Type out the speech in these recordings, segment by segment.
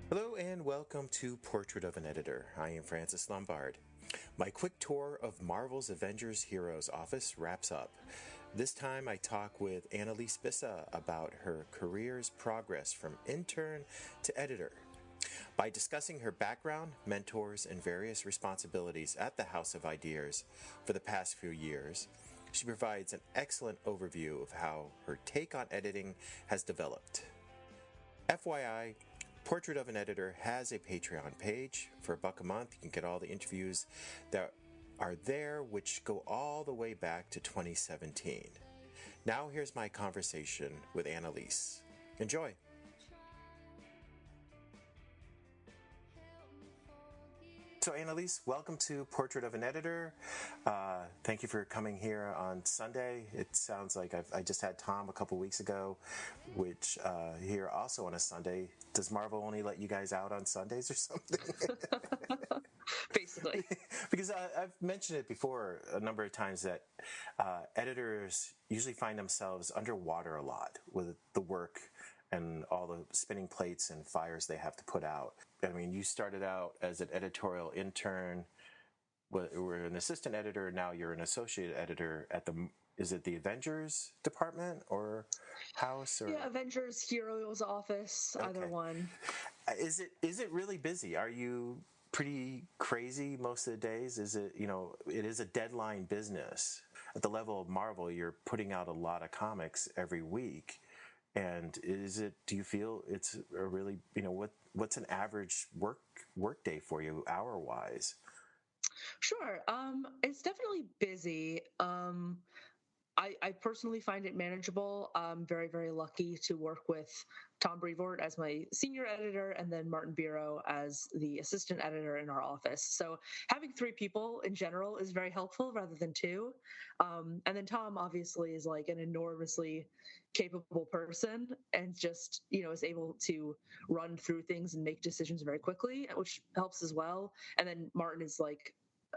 Hello and welcome to Portrait of an Editor. I am Francis Lombard. My quick tour of Marvel's Avengers Heroes office wraps up. This time I talk with Annalise Bissa about her career's progress from intern to editor. By discussing her background, mentors, and various responsibilities at the House of Ideas for the past few years, she provides an excellent overview of how her take on editing has developed. FYI, Portrait of an Editor has a Patreon page. For $1 a month, you can get all the interviews that are there, which go all the way back to 2017. Now here's my conversation with Annalise. Enjoy! So Annalise, welcome to Portrait of an Editor. Thank you for coming here on Sunday. It sounds like I just had Tom a couple weeks ago, which here also on a Sunday. Does Marvel only let you guys out on Sundays or something? Basically. Because I've mentioned it before a number of times that editors usually find themselves underwater a lot with the work and all the spinning plates and fires they have to put out. I mean, you started out as an editorial intern, were an assistant editor, now you're an associate editor at is it the Avengers department or house? Or? Yeah, Avengers Heroes office, either one. Is it really busy? Are you pretty crazy most of the days? Is it, it is a deadline business. At the level of Marvel, you're putting out a lot of comics every week. And do you feel it's a really, what's an average work day for you hour-wise? Sure. It's definitely busy. I personally find it manageable. I'm very, very lucky to work with Tom Brevoort as my senior editor and then Martin Biro as the assistant editor in our office. So having 3 people in general is very helpful rather than 2. And then Tom obviously is like an enormously capable person and just, is able to run through things and make decisions very quickly, which helps as well. And then Martin is like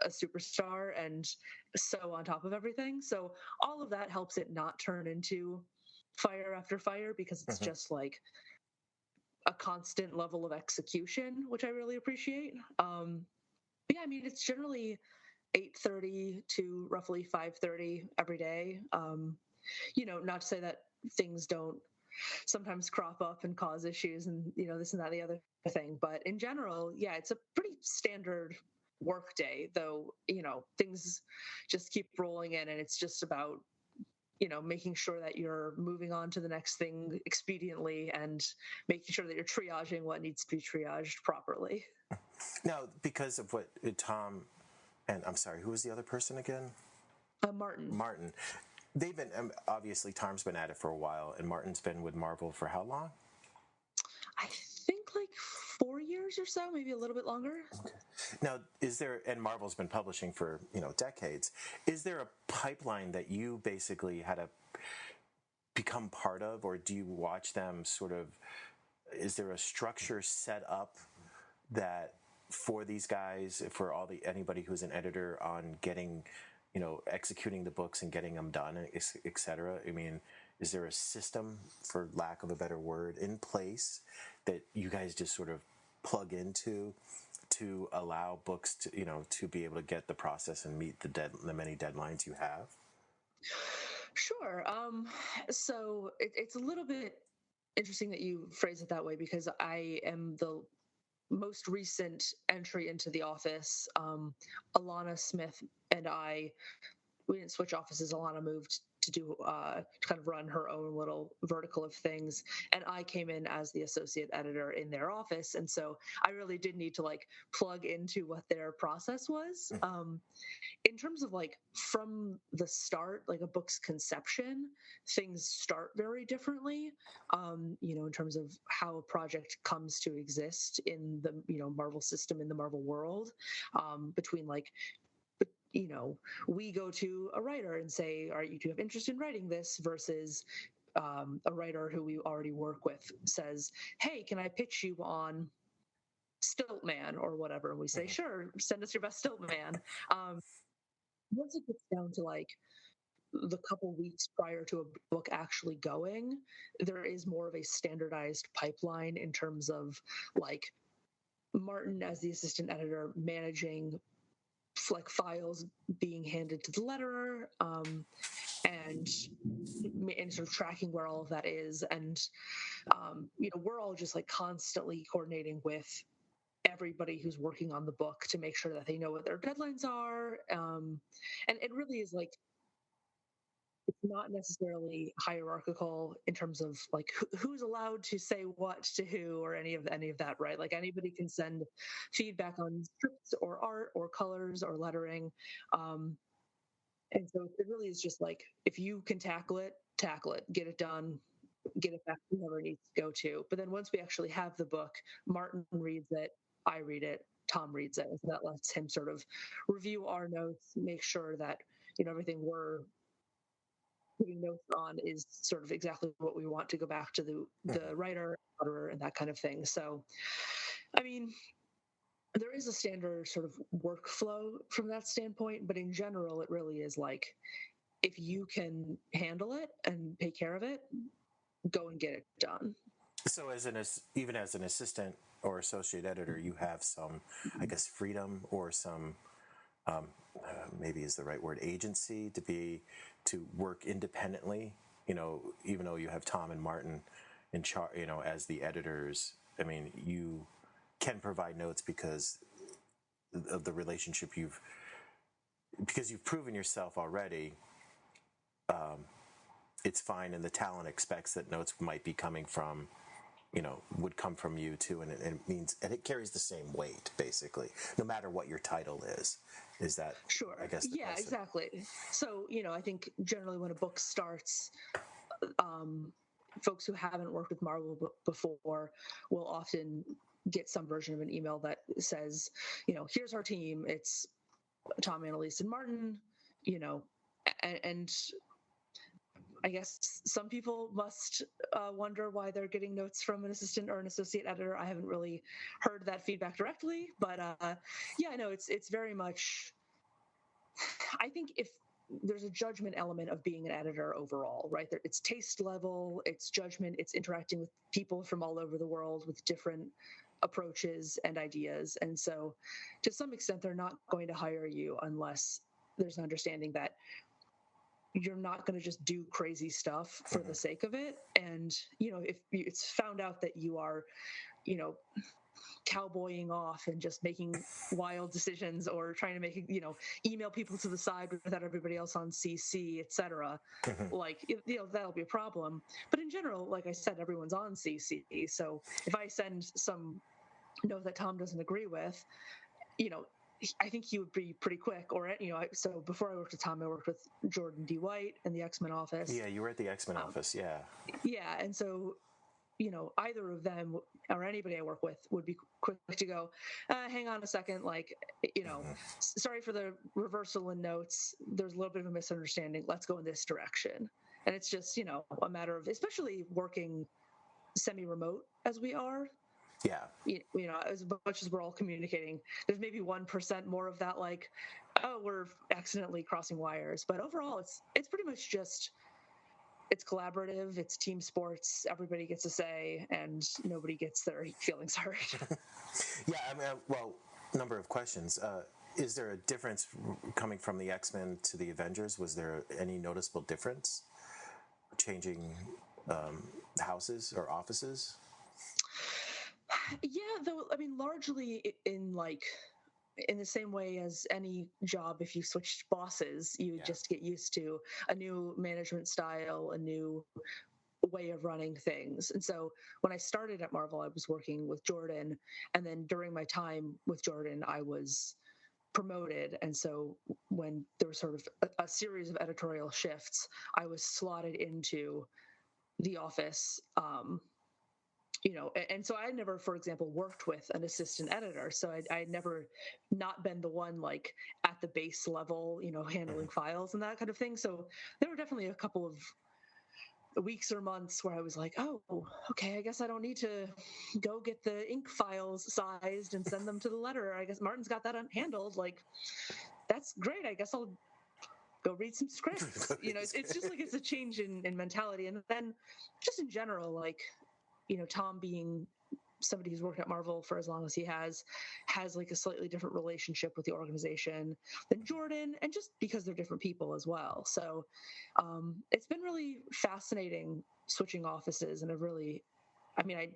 a superstar and so on top of everything. So all of that helps it not turn into fire after fire because it's just like a constant level of execution, which I really appreciate. Yeah, I mean, it's generally 8:30 to roughly 5:30 every day. Not to say that things don't sometimes crop up and cause issues and, this and that, the other thing. But in general, yeah, it's a pretty standard work day, though, things just keep rolling in and it's just about, making sure that you're moving on to the next thing expediently and making sure that you're triaging what needs to be triaged properly. Now, because of what Tom, and I'm sorry, who was the other person again? Martin. They've been, obviously, Tom's been at it for a while, and Martin's been with Marvel for how long? I think like 4 years or so, maybe a little bit longer. Okay. Now, and Marvel's been publishing for, decades, is there a pipeline that you basically had to become part of, or do you watch them sort of, is there a structure set up that for these guys, for anybody who's an editor on getting, executing the books and getting them done, et cetera? I mean, is there a system, for lack of a better word, in place that you guys just sort of plug into to allow books to, to be able to get the process and meet the many deadlines you have? Sure. So it's a little bit interesting that you phrase it that way because I am the most recent entry into the office. Alana Smith and we didn't switch offices. Alana moved to do to kind of run her own little vertical of things, and I came in as the associate editor in their office, and so I really did need to like plug into what their process was. In terms of like from the start, like a book's conception, things start very differently. In terms of how a project comes to exist in the Marvel system, in the Marvel world, between like we go to a writer and say, do you have interest in writing this? Versus a writer who we already work with says, hey, can I pitch you on Stiltman or whatever? And we say, sure, send us your best Stiltman. Once it gets down to like the couple weeks prior to a book actually going, there is more of a standardized pipeline in terms of like Martin as the assistant editor managing like files being handed to the letterer, and sort of tracking where all of that is. And we're all just like constantly coordinating with everybody who's working on the book to make sure that they know what their deadlines are. And it really is like, it's not necessarily hierarchical in terms of like who's allowed to say what to who or any of that, right? Like anybody can send feedback on scripts or art or colors or lettering. And so it really is just like, if you can tackle it, get it done, get it back to whoever it needs to go to. But then once we actually have the book, Martin reads it, I read it, Tom reads it. And so that lets him sort of review our notes, make sure that everything we're putting notes on is sort of exactly what we want to go back to the writer, and that kind of thing. So, I mean, there is a standard sort of workflow from that standpoint, but in general, it really is like, if you can handle it and take care of it, go and get it done. So, even as an assistant or associate editor, you have some, I guess, freedom or some, maybe is the right word, agency to work independently. Even though you have Tom and Martin in charge, as the editors. I mean, you can provide notes because of the relationship because you've proven yourself already. It's fine, and the talent expects that notes might be coming from, would come from you too, and it carries the same weight basically, no matter what your title is. Is that sure? I guess. Yeah, exactly. So I think generally when a book starts, folks who haven't worked with Marvel before will often get some version of an email that says, here's our team. It's Tom, Annalise, and Martin. And I guess some people must wonder why they're getting notes from an assistant or an associate editor. I haven't really heard that feedback directly, but yeah, no, it's very much. I think if there's a judgment element of being an editor overall, right? It's taste level, it's judgment, it's interacting with people from all over the world with different approaches and ideas. And so to some extent, they're not going to hire you unless there's an understanding that you're not going to just do crazy stuff for the sake of it. And, if it's found out that you are, cowboying off and just making wild decisions or trying to make, email people to the side without everybody else on CC, etc. Like, that'll be a problem. But in general, like I said, everyone's on CC. So if I send some note that Tom doesn't agree with, I think he would be pretty quick. Or, so before I worked with Tom, I worked with Jordan D. White in the X-Men office. Yeah, you were at the X-Men office, yeah. Yeah, and so, either of them or anybody I work with would be quick to go, hang on a second, like, sorry for the reversal in notes. There's a little bit of a misunderstanding. Let's go in this direction. And it's just, a matter of, especially working semi-remote as we are, as much as we're all communicating, there's maybe 1% more of that, like, oh, we're accidentally crossing wires. But overall, it's pretty much just, it's collaborative, it's team sports, everybody gets a say, and nobody gets their feelings hurt. Yeah, I mean, well, number of questions. Is there a difference coming from the X-Men to the Avengers? Was there any noticeable difference changing houses or offices? Yeah, though, I mean, largely in the same way as any job, if you switch bosses, you just get used to a new management style, a new way of running things. And so when I started at Marvel, I was working with Jordan, and then during my time with Jordan, I was promoted. And so when there was sort of a series of editorial shifts, I was slotted into the office. And so I never, for example, worked with an assistant editor. So I had never not been the one like at the base level, handling files and that kind of thing. So there were definitely a couple of weeks or months where I was like, oh, okay, I guess I don't need to go get the ink files sized and send them to the letterer. I guess Martin's got that handled. Like, that's great. I guess I'll go read some scripts. It's just like, it's a change in mentality. And then just in general, like, Tom being somebody who's worked at Marvel for as long as he has like a slightly different relationship with the organization than Jordan, and just because they're different people as well. So it's been really fascinating switching offices, and I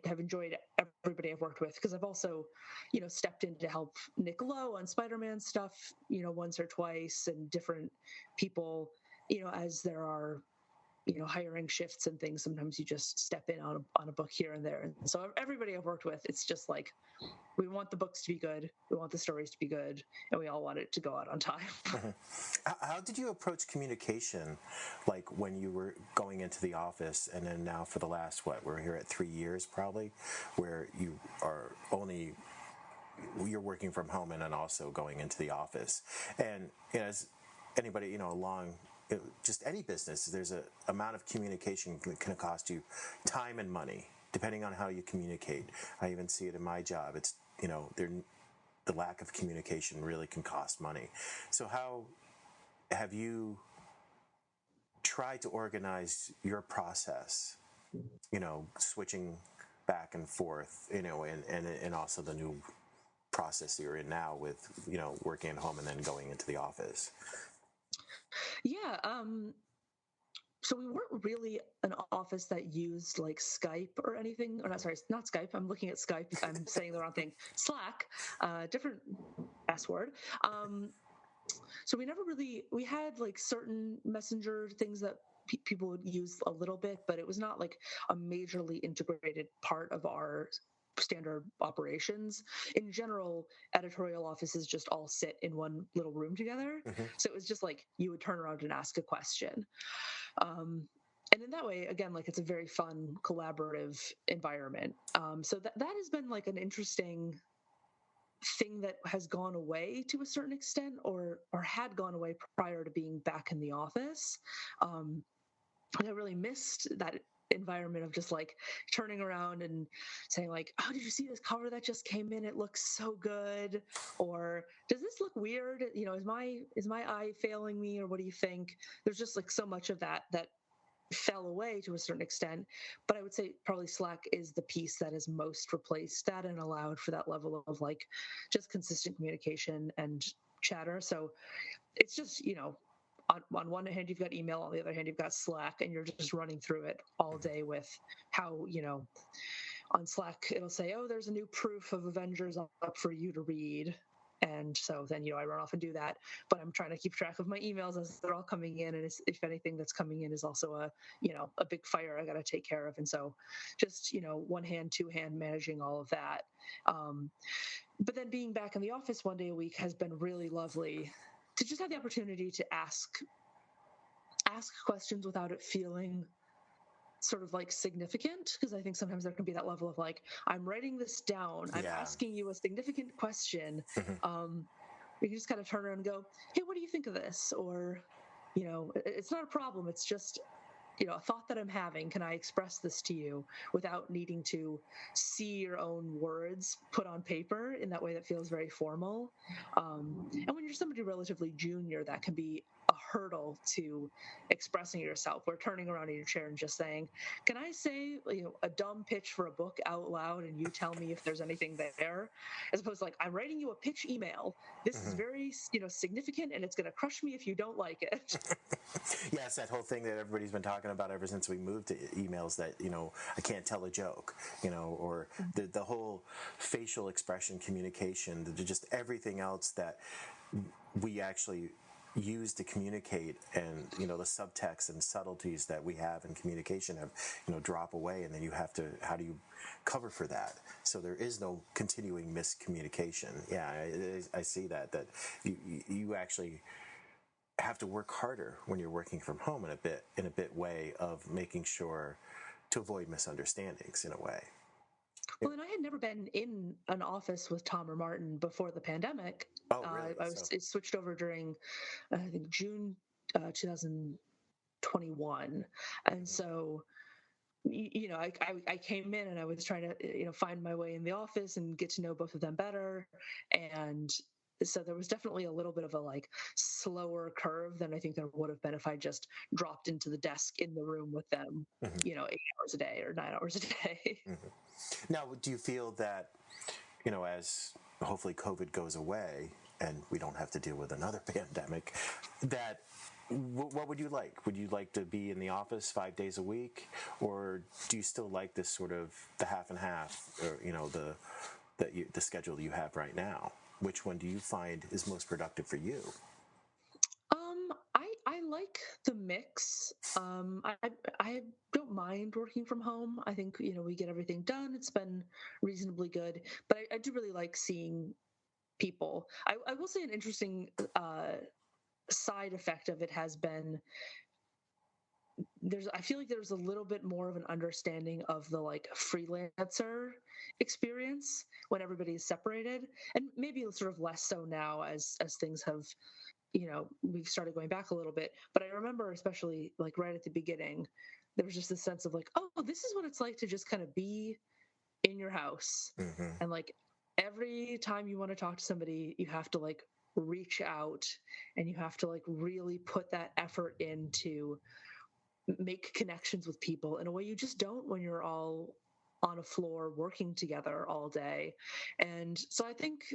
have enjoyed everybody I've worked with, because I've also, stepped in to help Nick Lowe on Spider-Man stuff, once or twice, and different people, as there are, hiring shifts and things. Sometimes you just step in on a book here and there. And so everybody I've worked with, it's just like, we want the books to be good, we want the stories to be good, and we all want it to go out on time. How did you approach communication, like when you were going into the office, and then now for the last, we're here at 3 years probably, where you're working from home and then also going into the office. And as anybody, just any business, there's an amount of communication that can cost you time and money, depending on how you communicate. I even see it in my job. It's, the lack of communication really can cost money. So how have you tried to organize your process, switching back and forth, and also the new process you're in now with, working at home and then going into the office? Yeah. So we weren't really an office that used like Skype or anything. Or not, sorry, not Skype. I'm looking at Skype. I'm saying the wrong thing. Slack, different S word. So we had like certain messenger things that people would use a little bit, but it was not like a majorly integrated part of our standard operations. In general, editorial offices just all sit in one little room together. Mm-hmm. So it was just like you would turn around and ask a question. And in that way, again, like it's a very fun, collaborative environment. So that has been like an interesting thing that has gone away to a certain extent, or had gone away prior to being back in the office. I really missed that environment of just like turning around and saying like, oh, did you see this cover that just came in? It looks so good. Or does this look weird? Is my eye failing me, or what do you think? There's just like so much of that fell away to a certain extent. But I would say probably Slack is the piece that has most replaced that and allowed for that level of like just consistent communication and chatter. So it's just, on one hand you've got email, on the other hand you've got Slack, and you're just running through it all day with how, on Slack it'll say, oh, there's a new proof of Avengers up for you to read. And so then, I run off and do that, but I'm trying to keep track of my emails as they're all coming in. And if anything that's coming in is also a big fire I got to take care of. And so just, one hand, two hand managing all of that. But then being back in the office one day a week has been really lovely to just have the opportunity to ask questions without it feeling sort of like significant, because I think sometimes there can be that level of like, I'm writing this down, I'm asking you a significant question. You just kind of turn around and go, hey, what do you think of this? Or, it's not a problem, it's just, a thought that I'm having. Can I express this to you without needing to see your own words put on paper in that way that feels very formal? And when you're somebody relatively junior, that can be a hurdle to expressing yourself, or turning around in your chair and just saying, can I say a dumb pitch for a book out loud and you tell me if there's anything there, as opposed to like, I'm writing you a pitch email, this is very significant and it's going to crush me if you don't like it. Yes, that whole thing that everybody's been talking about ever since we moved to emails, that I can't tell a joke, or the whole facial expression communication, just everything else that we actually use to communicate, and the subtext and subtleties that we have in communication have drop away, and then you have to, how do you cover for that so there is no continuing miscommunication? I see that you actually have to work harder when you're working from home in a bit way of making sure to avoid misunderstandings in a way. Well, and I had never been in an office with Tom or Martin before the pandemic. Oh, really? It switched over during, I think, June 2021. And so, I came in and I was trying to, find my way in the office and get to know both of them better. And So there was definitely a little bit of a like slower curve than I think there would have been if I just dropped into the desk in the room with them, Hmm. 8 hours a day or 9 hours a day. Hmm. Now, do you feel that, as hopefully COVID goes away and we don't have to deal with another pandemic, that what would you like? Would you like to be in the office 5 days a week, or do you still like this sort of the half and half, or the schedule you have right now? Which one do you find is most productive for you? I like the mix. I don't mind working from home. I think we get everything done. It's been reasonably good, but I do really like seeing people. I will say an interesting side effect of it has been I feel like there's a little bit more of an understanding of the like freelancer experience when everybody is separated, and maybe sort of less so now as things have we've started going back a little bit. But I remember, especially like right at the beginning, there was just this sense of like, oh, this is what it's like to just kind of be in your house. Mm-hmm. And like every time you want to talk to somebody, you have to like reach out and you have to like really put that effort in to make connections with people in a way you just don't when you're all on a floor working together all day. And so I think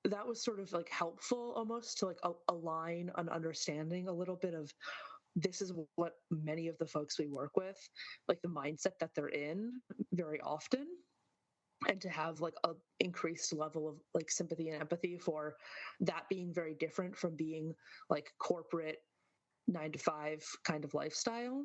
that was sort of like helpful almost to like align an understanding a little bit of this is what many of the folks we work with, like the mindset that they're in very often, and to have like a increased level of like sympathy and empathy for that being very different from being like corporate 9 to 5 kind of lifestyle.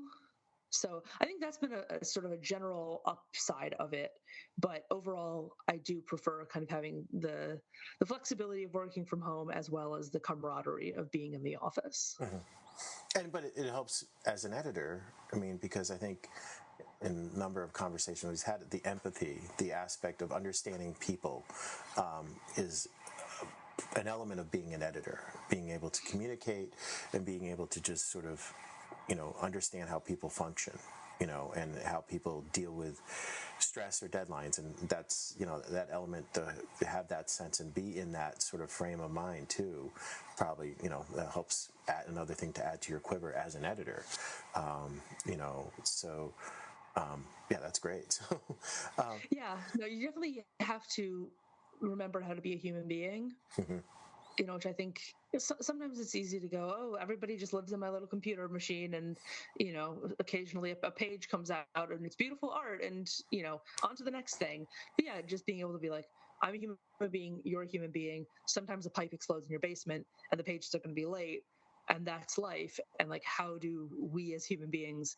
So I think that's been a sort of a general upside of it. But overall, I do prefer kind of having the flexibility of working from home as well as the camaraderie of being in the office. Mm-hmm. But it helps as an editor. I mean, because I think in a number of conversations we've had, the empathy, the aspect of understanding people, is an element of being an editor, being able to communicate and being able to just sort of, understand how people function, and how people deal with stress or deadlines. And that's, that element to have that sense and be in that sort of frame of mind too, probably, that helps add another thing to add to your quiver as an editor. So, yeah, that's great. So, Yeah, no, you definitely have to remember how to be a human being. Which I think sometimes it's easy to go, oh, everybody just lives in my little computer machine, and occasionally a page comes out and it's beautiful art, and on to the next thing. But yeah, just being able to be like, I'm a human being, you're a human being. Sometimes a pipe explodes in your basement, and the pages are going to be late, and that's life. And like, how do we as human beings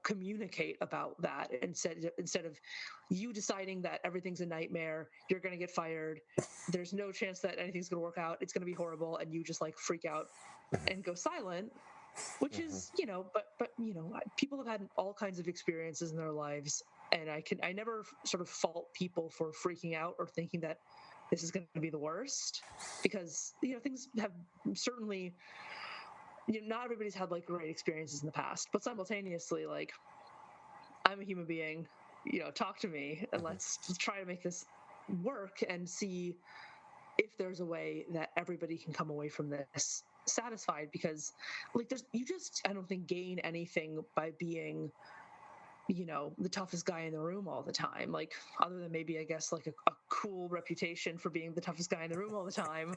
communicate about that instead of you deciding that everything's a nightmare, you're going to get fired, there's no chance that anything's going to work out, it's going to be horrible, and you just like freak out and go silent, which is but people have had all kinds of experiences in their lives, and I never sort of fault people for freaking out or thinking that this is going to be the worst, because things have certainly not everybody's had like great experiences in the past, but simultaneously, like, I'm a human being, talk to me and let's just try to make this work and see if there's a way that everybody can come away from this satisfied, because like you just, I don't think, gain anything by being the toughest guy in the room all the time, like other than maybe I guess like a cool reputation for being the toughest guy in the room all the time.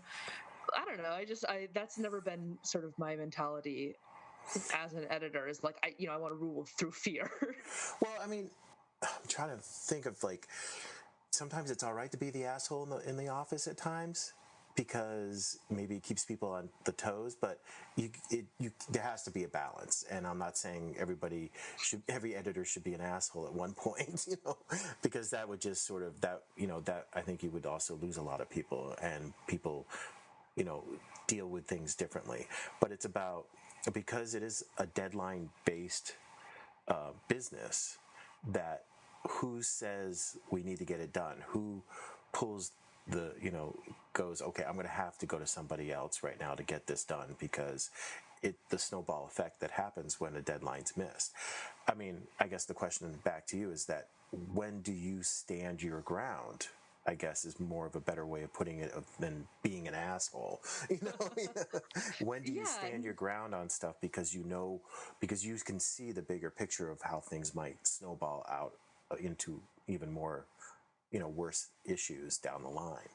I don't know. I that's never been sort of my mentality as an editor, is like I want to rule through fear. well, I mean, I'm trying to think of like, sometimes it's all right to be the asshole in the office at times, because maybe it keeps people on the toes, but there has to be a balance. And I'm not saying every editor should be an asshole at one point, because that would just sort of that I think you would also lose a lot of people, and people, deal with things differently. But it's about, because it is a deadline based business, that who says we need to get it done, who pulls goes, okay, I'm going to have to go to somebody else right now to get this done, because the snowball effect that happens when a deadline's missed. I mean, I guess the question back to you is that, when do you stand your ground I guess is more of a better way of putting it than being an asshole. When do you Yeah, stand your ground on stuff because because you can see the bigger picture of how things might snowball out into even more, worse issues down the line.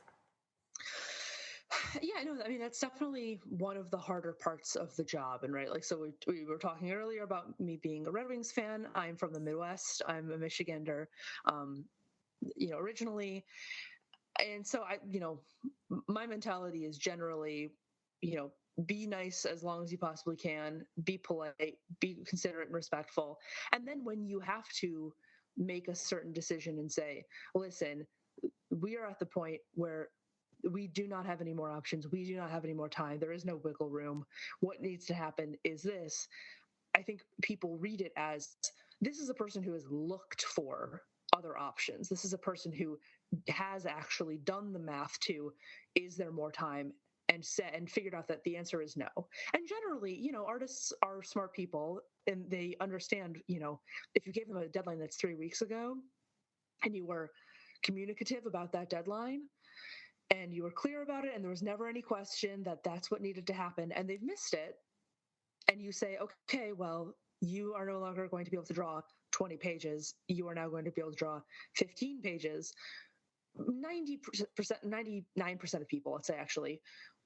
yeah, no, I mean that's definitely one of the harder parts of the job. And right, like, so we were talking earlier about me being a Red Wings fan. I'm from the Midwest. I'm a Michigander, um, originally. And so my mentality is generally, you know, be nice as long as you possibly can, be polite, be considerate and respectful. And then when you have to make a certain decision and say, listen, we are at the point where we do not have any more options. We do not have any more time. There is no wiggle room. What needs to happen is this. I think people read it as this is a person who has looked for other options. This is a person who has actually done the math to, is there more time, and figured out that the answer is no. And generally, artists are smart people and they understand, if you gave them a deadline that's 3 weeks ago and you were communicative about that deadline and you were clear about it and there was never any question that that's what needed to happen and they've missed it, and you say, okay, well, you are no longer going to be able to draw 20 pages. You are now going to be able to draw 15 pages. 90%, 99% of people, let's say actually,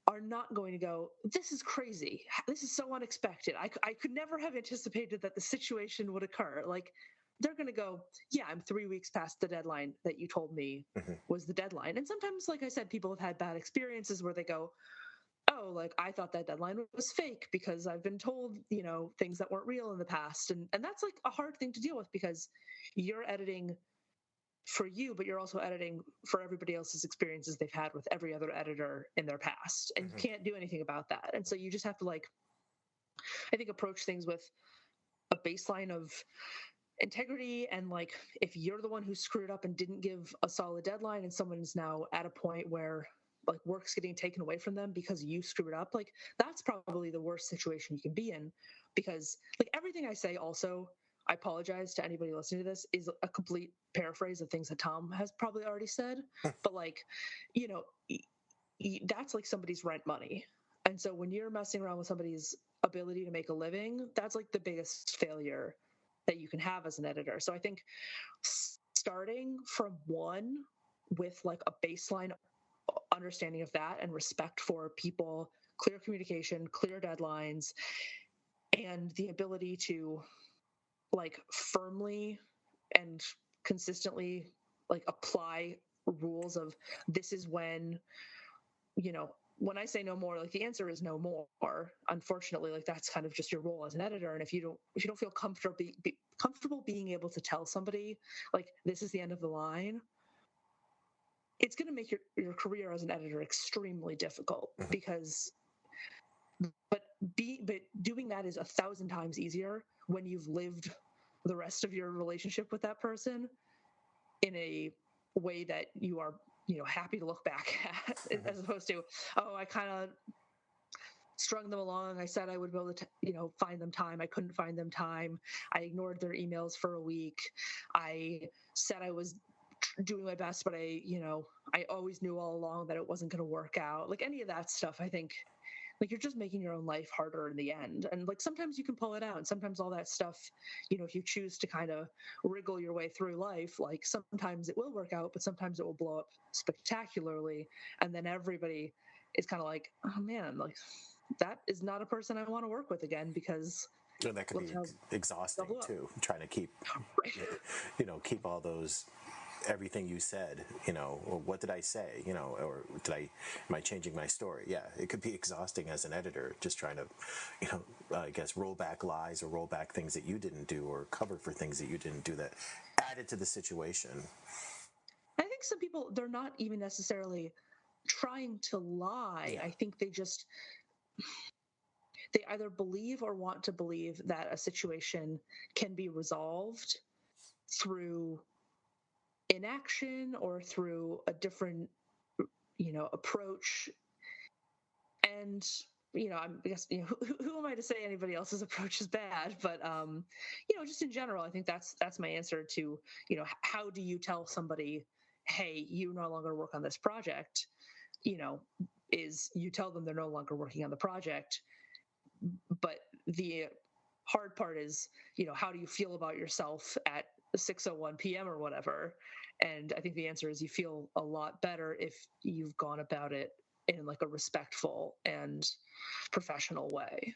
are not going to go, this is crazy. This is so unexpected. I could never have anticipated that the situation would occur. Like, they're going to go, yeah, I'm 3 weeks past the deadline that you told me was the deadline. And sometimes, like I said, people have had bad experiences where they go, oh, like I thought that deadline was fake because I've been told, things that weren't real in the past. And that's like a hard thing to deal with because you're editing for you, but you're also editing for everybody else's experiences they've had with every other editor in their past. And you can't do anything about that. And so you just have to, like, I think, approach things with a baseline of integrity. And like, if you're the one who screwed up and didn't give a solid deadline and someone's now at a point where like work's getting taken away from them because you screwed up, like that's probably the worst situation you can be in. Because like everything I say, also, I apologize to anybody listening to this, is a complete paraphrase of things that Tom has probably already said. But like, you know, that's like somebody's rent money. And so when you're messing around with somebody's ability to make a living, that's like the biggest failure that you can have as an editor. So I think starting from one with like a baseline understanding of that and respect for people, clear communication, clear deadlines, and the ability to like firmly and consistently like apply rules of this is when, when I say no more, like the answer is no more. Unfortunately, like that's kind of just your role as an editor. And if you don't feel comfortable being able to tell somebody like this is the end of the line, it's going to make your career as an editor extremely difficult. Because but doing that is 1,000 times easier when you've lived the rest of your relationship with that person in a way that you are happy to look back at, as opposed to, oh, I kind of strung them along. I said I would be able to find them time. I couldn't find them time. I ignored their emails for a week. I said I was doing my best, but I always knew all along that it wasn't going to work out. Like any of that stuff, I think like you're just making your own life harder in the end. And like sometimes you can pull it out, and sometimes all that stuff, if you choose to kind of wriggle your way through life, like sometimes it will work out, but sometimes it will blow up spectacularly. And then everybody is kind of like, oh man, like that is not a person I want to work with again, because and that could be exhausting too, trying to keep keep all those, everything you said, or what did I say, or am I changing my story? Yeah, it could be exhausting as an editor, just trying to, I guess, roll back lies or roll back things that you didn't do or cover for things that you didn't do that added to the situation. I think some people, they're not even necessarily trying to lie. Yeah. I think they either believe or want to believe that a situation can be resolved through inaction or through a different approach. And I guess who am I to say anybody else's approach is bad? But just in general, I think that's my answer to how do you tell somebody, hey, you no longer work on this project, is you tell them they're no longer working on the project. But the hard part is, how do you feel about yourself at 6:01 p.m. or whatever? And I think the answer is you feel a lot better if you've gone about it in like a respectful and professional way.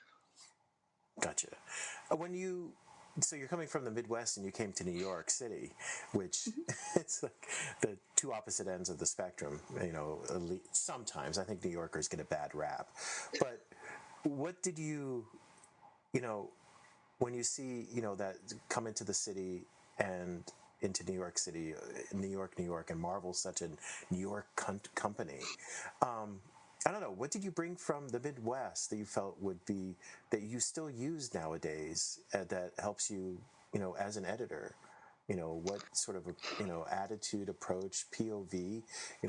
Gotcha. So you're coming from the Midwest and you came to New York City, which it's like the two opposite ends of the spectrum. Sometimes I think New Yorkers get a bad rap, but what did when you see that come into the city and into New York City, New York, and Marvel's such a New York company. I don't know. What did you bring from the Midwest that you felt that you still use nowadays that helps you, as an editor? What sort of attitude, approach, POV,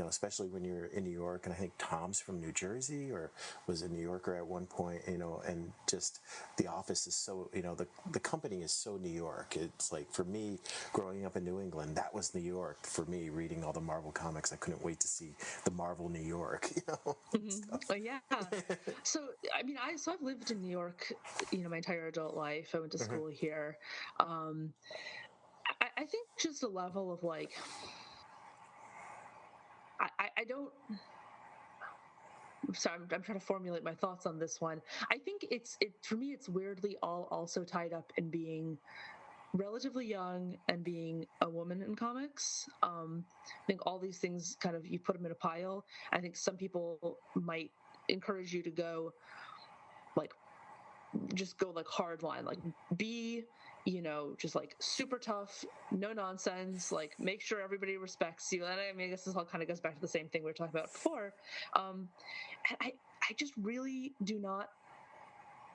especially when you're in New York. And I think Tom's from New Jersey or was a New Yorker at one point, and just the office is so, the company is so New York. It's like, for me, growing up in New England, that was New York for me, reading all the Marvel comics. I couldn't wait to see the Marvel New York, Yeah. So, I've lived in New York, my entire adult life. I went to school here. I think just a level of like, I don't. Sorry, I'm trying to formulate my thoughts on this one. I think for me, it's weirdly all also tied up in being relatively young and being a woman in comics. I think all these things kind of, you put them in a pile. I think some people might encourage you to go like, just go like hard line, like be, just like super tough, no nonsense, like make sure everybody respects you. And I guess this all kind of goes back to the same thing we were talking about before. And I just really do not.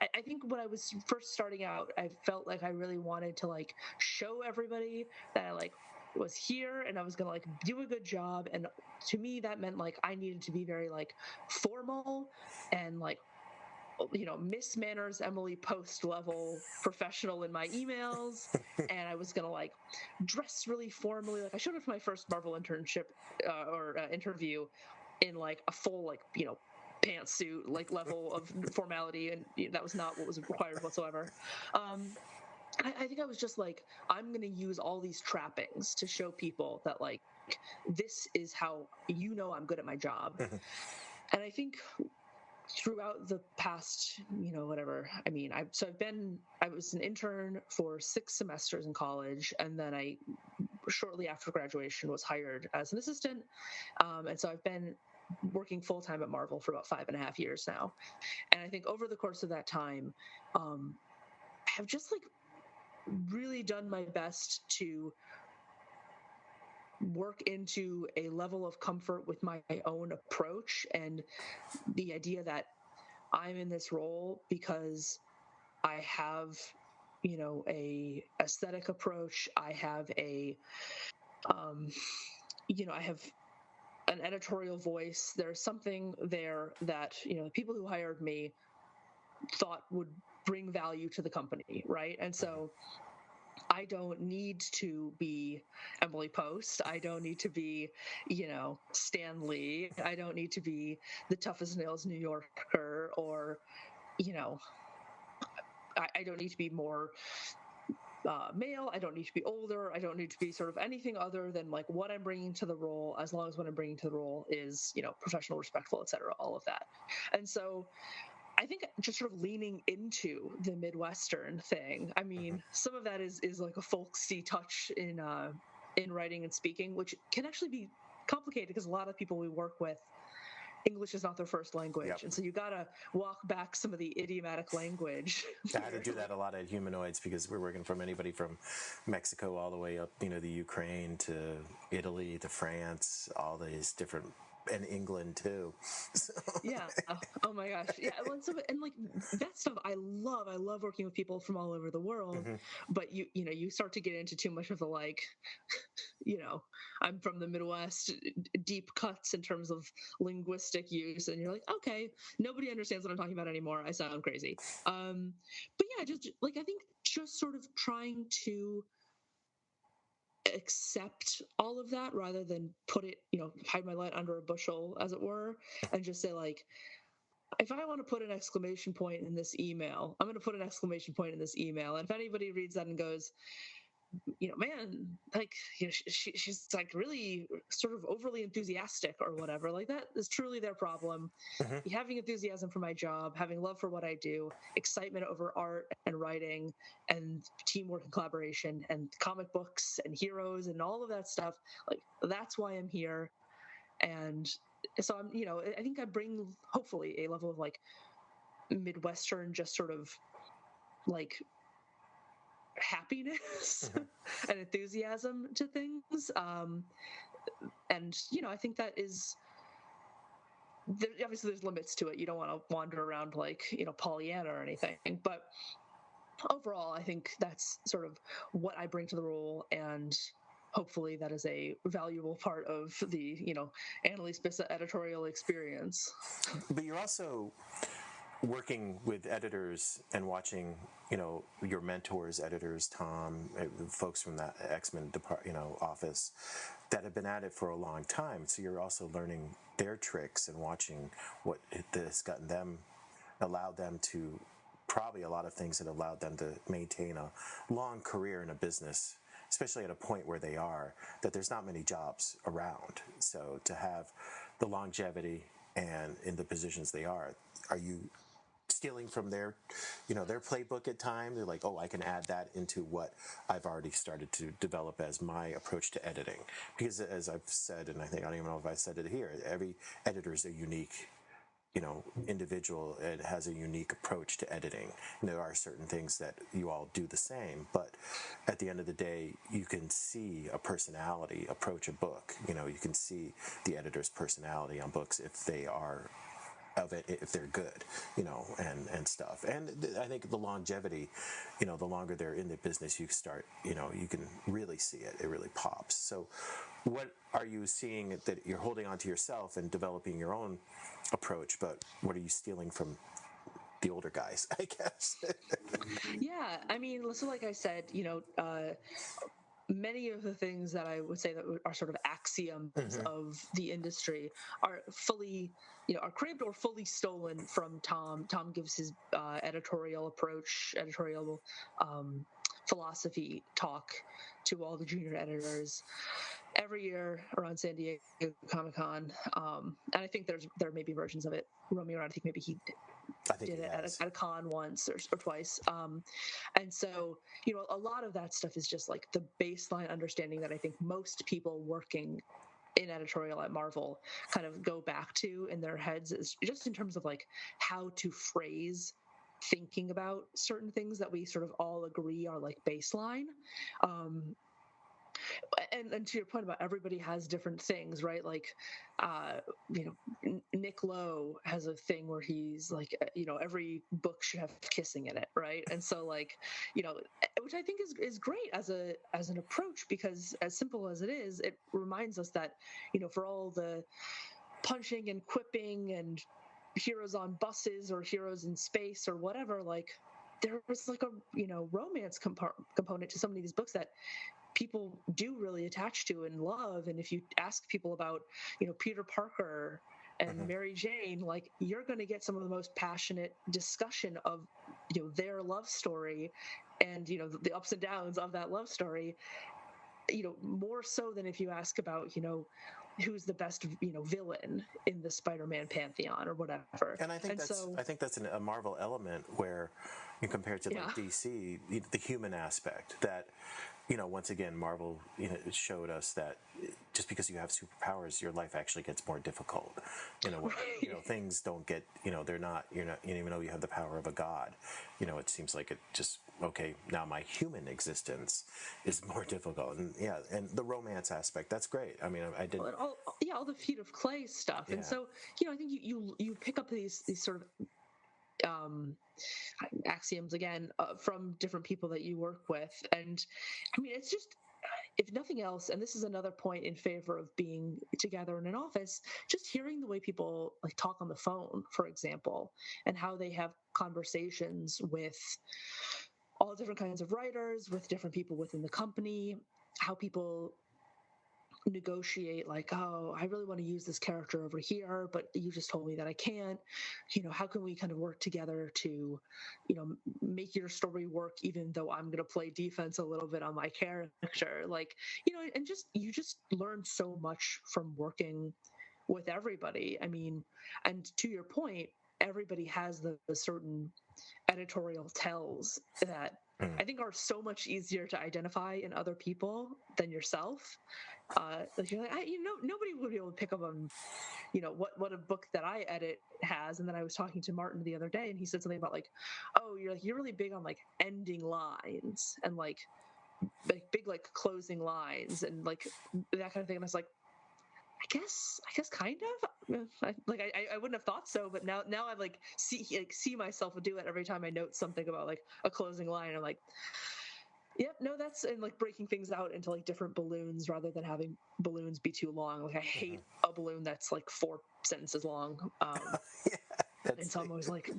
I think when I was first starting out, I felt like I really wanted to like show everybody that I like was here and I was gonna like do a good job. And to me, that meant like I needed to be very like formal and like, Miss Manners Emily Post level professional in my emails. And I was gonna like dress really formally. Like I showed up for my first Marvel internship or interview in like a full like pantsuit like level of formality, and that was not what was required whatsoever. I think I was just like, I'm gonna use all these trappings to show people that like this is how I'm good at my job. And I think throughout the past, whatever, I was an intern for 6 semesters in college, and then I shortly after graduation was hired as an assistant. And so I've been working full-time at Marvel for about 5.5 years now. And I think over the course of that time, I have just like really done my best to work into a level of comfort with my own approach and the idea that I'm in this role because I have, a aesthetic approach. I have I have an editorial voice. There's something there that, the people who hired me thought would bring value to the company, right? And so I don't need to be Emily Post. I don't need to be, Stan Lee. I don't need to be the tough as nails New Yorker, or, I don't need to be more male. I don't need to be older. I don't need to be sort of anything other than like what I'm bringing to the role, as long as what I'm bringing to the role is, professional, respectful, etc., all of that. And so I think just sort of leaning into the Midwestern thing. I mean, some of that is like a folksy touch in writing and speaking, which can actually be complicated because a lot of people we work with, English is not their first language. Yep. And so you got to walk back some of the idiomatic language. I had to do that a lot at Humanoids because we're working from anybody from Mexico all the way up, the Ukraine to Italy to France, all these different, and England too. So. Yeah. Oh my gosh. Yeah. And like that stuff, I love. I love working with people from all over the world. But you start to get into too much of the like, I'm from the Midwest, deep cuts in terms of linguistic use, and you're like, okay, nobody understands what I'm talking about anymore. I sound crazy. But yeah, just like I think just sort of trying to accept all of that rather than put it, hide my light under a bushel, as it were, and just say, like, if I want to put an exclamation point in this email, I'm going to put an exclamation point in this email. And if anybody reads that and goes, man, like, she's like really sort of overly enthusiastic or whatever, like, that is truly their problem. Mm-hmm. Having enthusiasm for my job, having love for what I do, excitement over art and writing and teamwork and collaboration and comic books and heroes and all of that stuff, like, that's why I'm here. And so I'm, I think I bring hopefully a level of like Midwestern, just sort of like happiness and enthusiasm to things. And I think that is, obviously there's limits to it. You don't want to wander around like, Pollyanna or anything, but overall I think that's sort of what I bring to the role, and hopefully that is a valuable part of the Annalise Bissa editorial experience. But you're also working with editors and watching, your mentors, editors, Tom, folks from that X-Men office that have been at it for a long time. So you're also learning their tricks and watching what has gotten them, allowed them to, probably a lot of things that allowed them to maintain a long career in a business, especially at a point where they are, that there's not many jobs around. So to have the longevity and in the positions they are you stealing from their playbook at times? They're like, oh, I can add that into what I've already started to develop as my approach to editing. Because as I've said, and I don't even know if I said it here, every editor is a unique individual. It has a unique approach to editing. And there are certain things that you all do the same, but at the end of the day, you can see a personality approach a book. You can see the editor's personality on books if they are of it, if they're good, and stuff. And I think the longevity, the longer they're in the business, you start, you can really see it. It really pops. So what are you seeing that you're holding on to yourself and developing your own approach, but what are you stealing from the older guys, I guess? Yeah, I mean, so like I said, many of the things that I would say that are sort of axioms of the industry are fully, are cribbed or fully stolen from Tom. Tom gives his editorial approach, editorial philosophy talk to all the junior editors every year around San Diego Comic-Con. And I think there may be versions of it roaming around. I think maybe he did it at a con once or twice. And so, a lot of that stuff is just like the baseline understanding that I think most people working in editorial at Marvel kind of go back to in their heads, is just in terms of like how to phrase thinking about certain things that we sort of all agree are like baseline. And to your point about everybody has different things, right? Like, Nick Lowe has a thing where he's like, every book should have kissing in it, right? And so, like, which I think is great as an approach, because as simple as it is, it reminds us that, for all the punching and quipping and heroes on buses or heroes in space or whatever, like, there was like a romance component to so many of these books that people do really attach to and love. And if you ask people about, Peter Parker and Mary Jane, like, you're going to get some of the most passionate discussion of, their love story and, the ups and downs of that love story, more so than if you ask about, who's the best, villain in the Spider-Man pantheon or whatever. And I think that's a Marvel element where, compared to like DC, the human aspect that, once again, Marvel, showed us that just because you have superpowers, your life actually gets more difficult. Things don't get, they're not, even though you have the power of a god, it seems like it just, okay, now my human existence is more difficult. And and the romance aspect, that's great. I mean, I did. All the feet of clay stuff. Yeah. And so, I think you pick up these sort of axioms again from different people that you work with. And I mean, it's just, if nothing else, and this is another point in favor of being together in an office, just hearing the way people like talk on the phone, for example, and how they have conversations with all different kinds of writers, with different people within the company. how people negotiate, like, oh, I really want to use this character over here, but you just told me that I can't. How can we kind of work together to, make your story work, even though I'm going to play defense a little bit on my character, like, and you just learn so much from working with everybody. I mean, and to your point, everybody has the certain editorial tells that I think are so much easier to identify in other people than yourself. Like you're like, nobody would be able to pick up on, what a book that I edit has. And then I was talking to Martin the other day, and he said something about like, oh, you're really big on like ending lines and like big like closing lines and like that kind of thing. And I was like, I guess kind of. I wouldn't have thought so, but now I like see myself do it every time I note something about like a closing line. I'm like, yep, no, that's, and like breaking things out into like different balloons rather than having balloons be too long. Like I hate a balloon that's like 4 sentences long. And so I'm always like,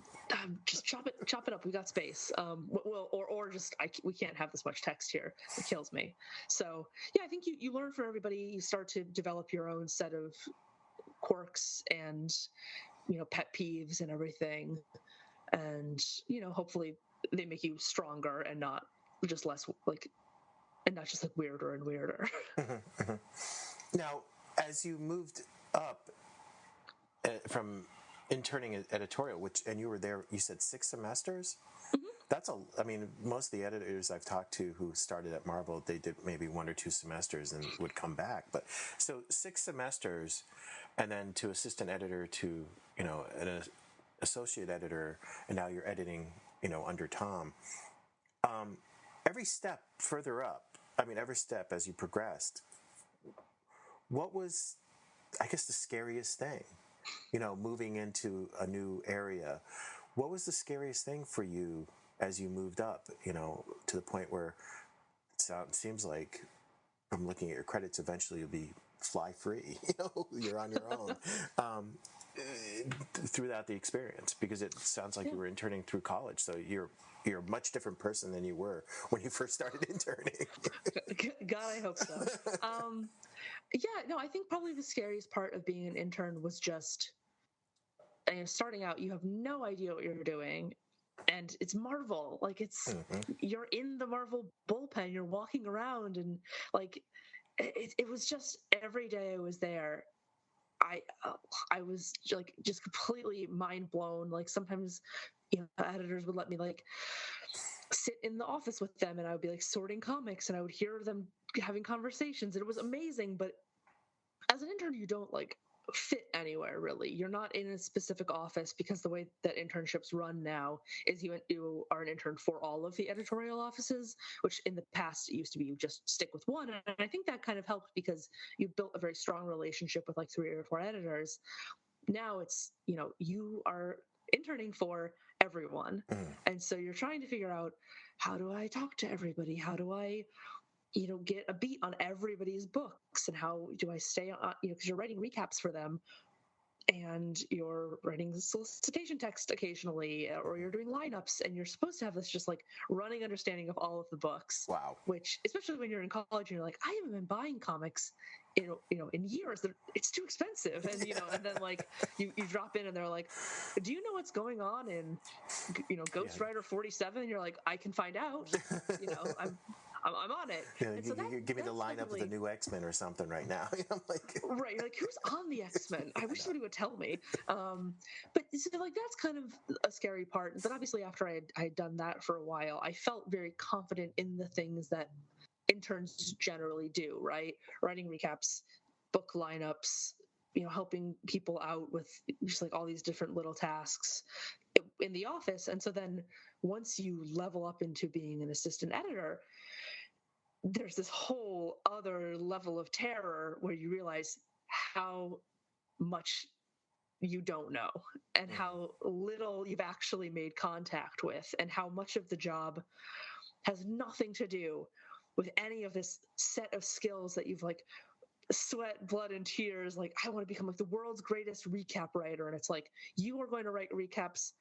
just chop it up. We got space. Well, or just we can't have this much text here. It kills me. So yeah, I think you learn from everybody. You start to develop your own set of quirks and pet peeves and everything, and hopefully they make you stronger and not just less like, and not just like weirder and weirder. Now, as you moved up from interning editorial, and you were there, you said 6 semesters? I mean, most of the editors I've talked to who started at Marvel, they did maybe 1 or 2 semesters and would come back. But so 6 semesters, and then to assistant editor to, an associate editor, and now you're editing, under Tom. Every step further up, every step as you progressed, what was, I guess, the scariest thing? Moving into a new area, what was the scariest thing for you as you moved up, to the point where it seems like, from looking at your credits, eventually you'll be fly free, you're on your own, throughout the experience, because it sounds like you were interning through college, so you're a much different person than you were when you first started interning. God, I hope so. Yeah, no, I think probably the scariest part of being an intern was just, starting out, you have no idea what you're doing, and it's Marvel. Like you're in the Marvel bullpen, you're walking around, and like it was just every day I was there, I was like just completely mind blown. Like sometimes, editors would let me like sit in the office with them, and I would be like sorting comics, and I would hear them having conversations, and it was amazing. But as an intern, you don't like fit anywhere really. You're not in a specific office, because the way that internships run now is you are an intern for all of the editorial offices, which in the past it used to be you just stick with one. And I think that kind of helped because you built a very strong relationship with like 3 or 4 editors. Now it's, you are interning for everyone. And so you're trying to figure out, how do I talk to everybody? How do I get a beat on everybody's books, and how do I stay on, because you're writing recaps for them, and you're writing solicitation text occasionally, or you're doing lineups, and you're supposed to have this just like running understanding of all of the books. Wow. Which, especially when you're in college and you're like, I haven't been buying comics in years. It's too expensive. And and then like you drop in and they're like, do you know what's going on in Ghost Rider 47? And you're like, I can find out. I'm on it. And so give me the lineup of the new X-Men or something right now. I'm like, right, you're like, who's on the X-Men? I wish somebody would tell me. But so like that's kind of a scary part. But obviously, after I had done that for a while, I felt very confident in the things that interns generally do. Right, writing recaps, book lineups, helping people out with just like all these different little tasks in the office. And so then once you level up into being an assistant editor, there's this whole other level of terror where you realize how much you don't know, and how little you've actually made contact with, and how much of the job has nothing to do with any of this set of skills that you've like sweat, blood, and tears. Like, I want to become like the world's greatest recap writer. And it's like, you are going to write recaps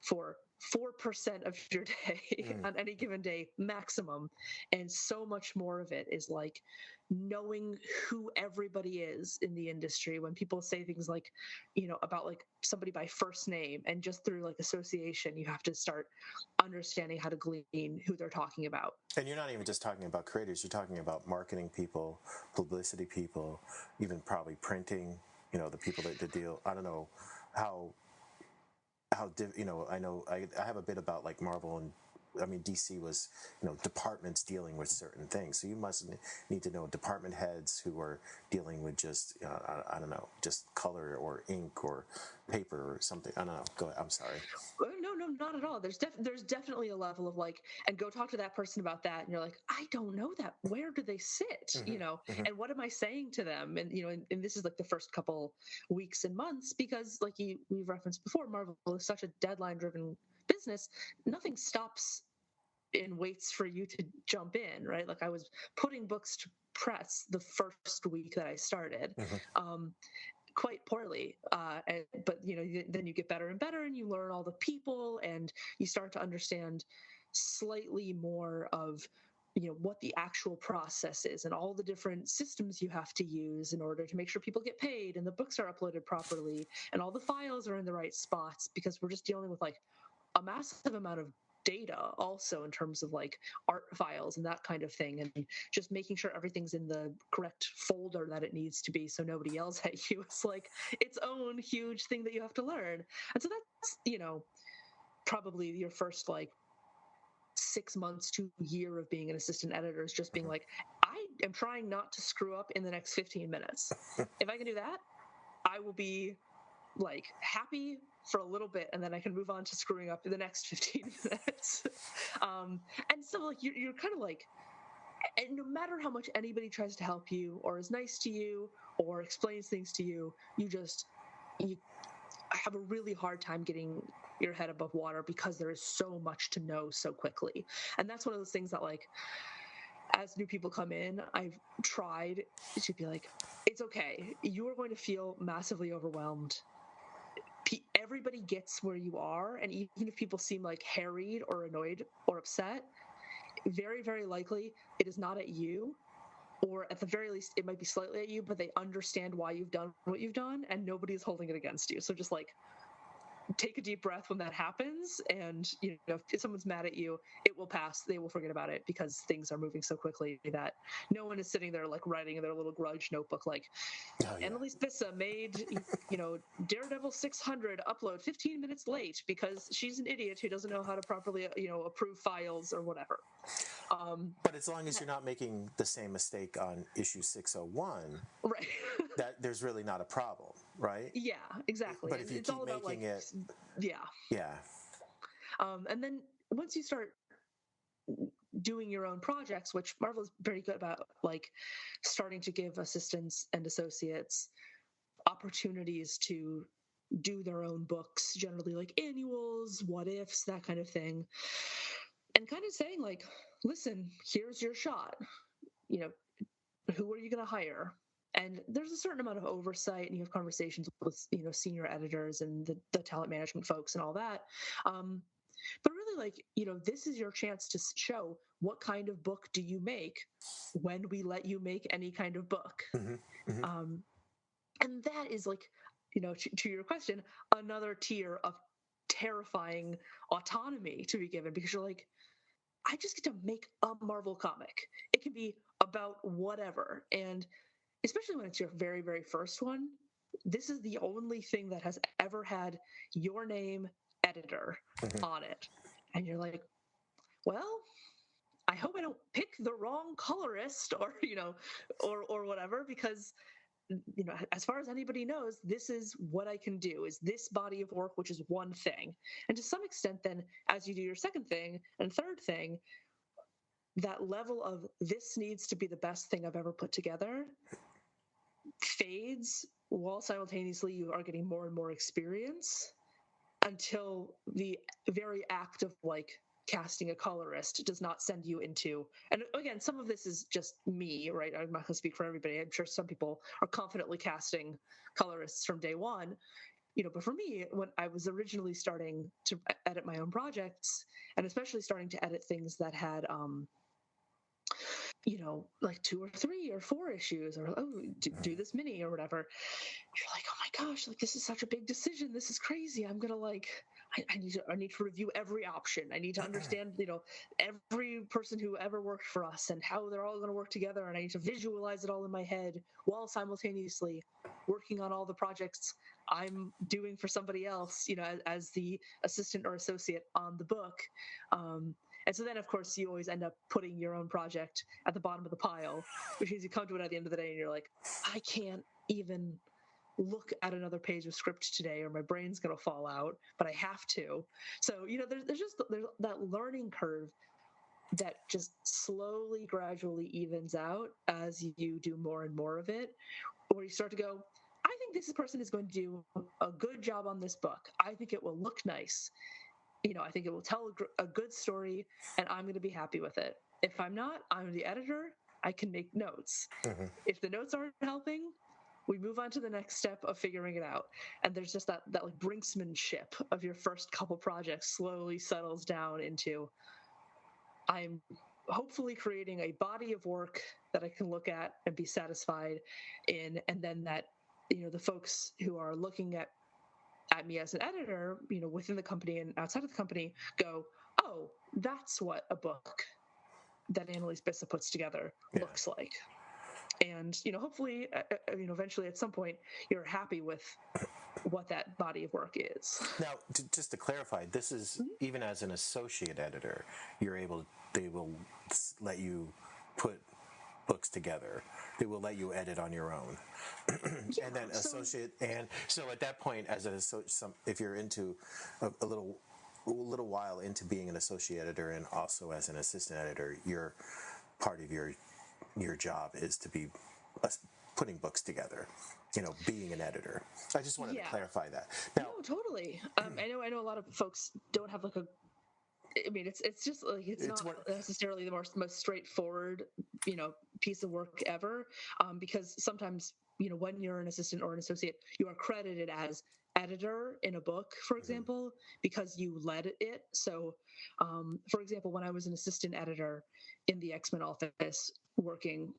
for 4% of your day on any given day maximum, and so much more of it is like knowing who everybody is in the industry. When people say things like, about like somebody by first name, and just through like association you have to start understanding how to glean who they're talking about. And you're not even just talking about creators, you're talking about marketing people, publicity people, even probably printing, the people that deal. I don't know how I know I have a bit about like Marvel, and I mean DC was departments dealing with certain things, so you must need to know department heads who are dealing with just I don't know, just color or ink or paper or something. I don't know, go ahead. I'm sorry. No, not at all. There's definitely a level of like, and go talk to that person about that, and you're like, I don't know that. Where do they sit? And what am I saying to them? And and this is like the first couple weeks and months, because like we've referenced before, Marvel is such a deadline-driven business. Nothing stops and waits for you to jump in, right? Like I was putting books to press the first week that I started. Quite poorly, but then you get better and better, and you learn all the people, and you start to understand slightly more of what the actual process is, and all the different systems you have to use in order to make sure people get paid, and the books are uploaded properly, and all the files are in the right spots, because we're just dealing with like a massive amount of data also, in terms of like art files and that kind of thing, and just making sure everything's in the correct folder that it needs to be, so nobody yells at you. It's like its own huge thing that you have to learn. And so that's probably your first like 6 months to a year of being an assistant editor, is just being like, I am trying not to screw up in the next 15 minutes. If I can do that, I will be like happy for a little bit, and then I can move on to screwing up in the next 15 minutes. And so like you're kind of like, and no matter how much anybody tries to help you or is nice to you or explains things to you, you have a really hard time getting your head above water, because there is so much to know so quickly. And that's one of those things that like, as new people come in, I've tried to be like, it's okay. You are going to feel massively overwhelmed. Everybody gets where you are, and even if people seem like harried or annoyed or upset, very, very likely it is not at you, or at the very least it might be slightly at you, but they understand why you've done what you've done, and nobody's holding it against you. So just like take a deep breath when that happens, and if someone's mad at you, it will pass. They will forget about it, because things are moving so quickly that no one is sitting there like writing in their little grudge notebook like, Annalise Bissa made Daredevil 600 upload 15 minutes late because she's an idiot who doesn't know how to properly approve files or whatever. But as long as you're not making the same mistake on issue 601, right, that there's really not a problem, right? Yeah, exactly. But if you it's keep all about making like, it, yeah. And then once you start doing your own projects, which Marvel is very good about, like starting to give assistants and associates opportunities to do their own books, generally like annuals, what ifs, that kind of thing, and kind of saying like, listen, here's your shot. Who are you going to hire? And there's a certain amount of oversight, and you have conversations with senior editors and the talent management folks and all that. But really, like, this is your chance to show what kind of book do you make when we let you make any kind of book. And that is like, to your question, another tier of terrifying autonomy to be given, because you're like, I just get to make a Marvel comic. It can be about whatever. And especially when it's your very, very first one, this is the only thing that has ever had your name, editor, on it. And you're like, well, I hope I don't pick the wrong colorist or, or whatever, because as far as anybody knows, this is what I can do, is this body of work, which is one thing. And to some extent, then as you do your second thing and third thing, that level of this needs to be the best thing I've ever put together fades, while simultaneously you are getting more and more experience, until the very act of like casting a colorist does not send you into, and again, some of this is just me, right? I'm not going to speak for everybody. I'm sure some people are confidently casting colorists from day one. but for me, when I was originally starting to edit my own projects, and especially starting to edit things that had like 2 or 3 or 4 issues, or do this mini or whatever, you're like, oh my gosh, like this is such a big decision. This is crazy. I'm gonna like, I need to review every option. I need to understand, every person who ever worked for us and how they're all going to work together. And I need to visualize it all in my head while simultaneously working on all the projects I'm doing for somebody else, as the assistant or associate on the book. And so then, of course, you always end up putting your own project at the bottom of the pile, which means you come to it at the end of the day and you're like, I can't even look at another page of script today or my brain's going to fall out, but I have to. So, there's that learning curve that just slowly, gradually evens out as you do more and more of it, where you start to go, I think this person is going to do a good job on this book. I think it will look nice. I think it will tell a good story, and I'm going to be happy with it. If I'm not, I'm the editor. I can make notes. Mm-hmm. If the notes aren't helping, we move on to the next step of figuring it out. And there's just that like brinksmanship of your first couple projects slowly settles down into, I'm hopefully creating a body of work that I can look at and be satisfied in. And then that, the folks who are looking at me as an editor, within the company and outside of the company, go, oh, that's what a book that Annalise Bissa puts together looks like. And, hopefully, eventually at some point, you're happy with what that body of work is. Now, just to clarify, this is even as an associate editor, they will let you put books together. They will let you edit on your own. Yeah, and then associate, and so at that point, as an associate, if you're into a little while into being an associate editor and also as an assistant editor, your part of your job is to be putting books together, being an editor. So I just wanted to clarify that. Now, no, totally. I know a lot of folks don't have like it's just like it's not necessarily the most straightforward piece of work ever, because sometimes when you're an assistant or an associate, you are credited as editor in a book, for example, because you led it. So for example, when I was an assistant editor in the X-Men office working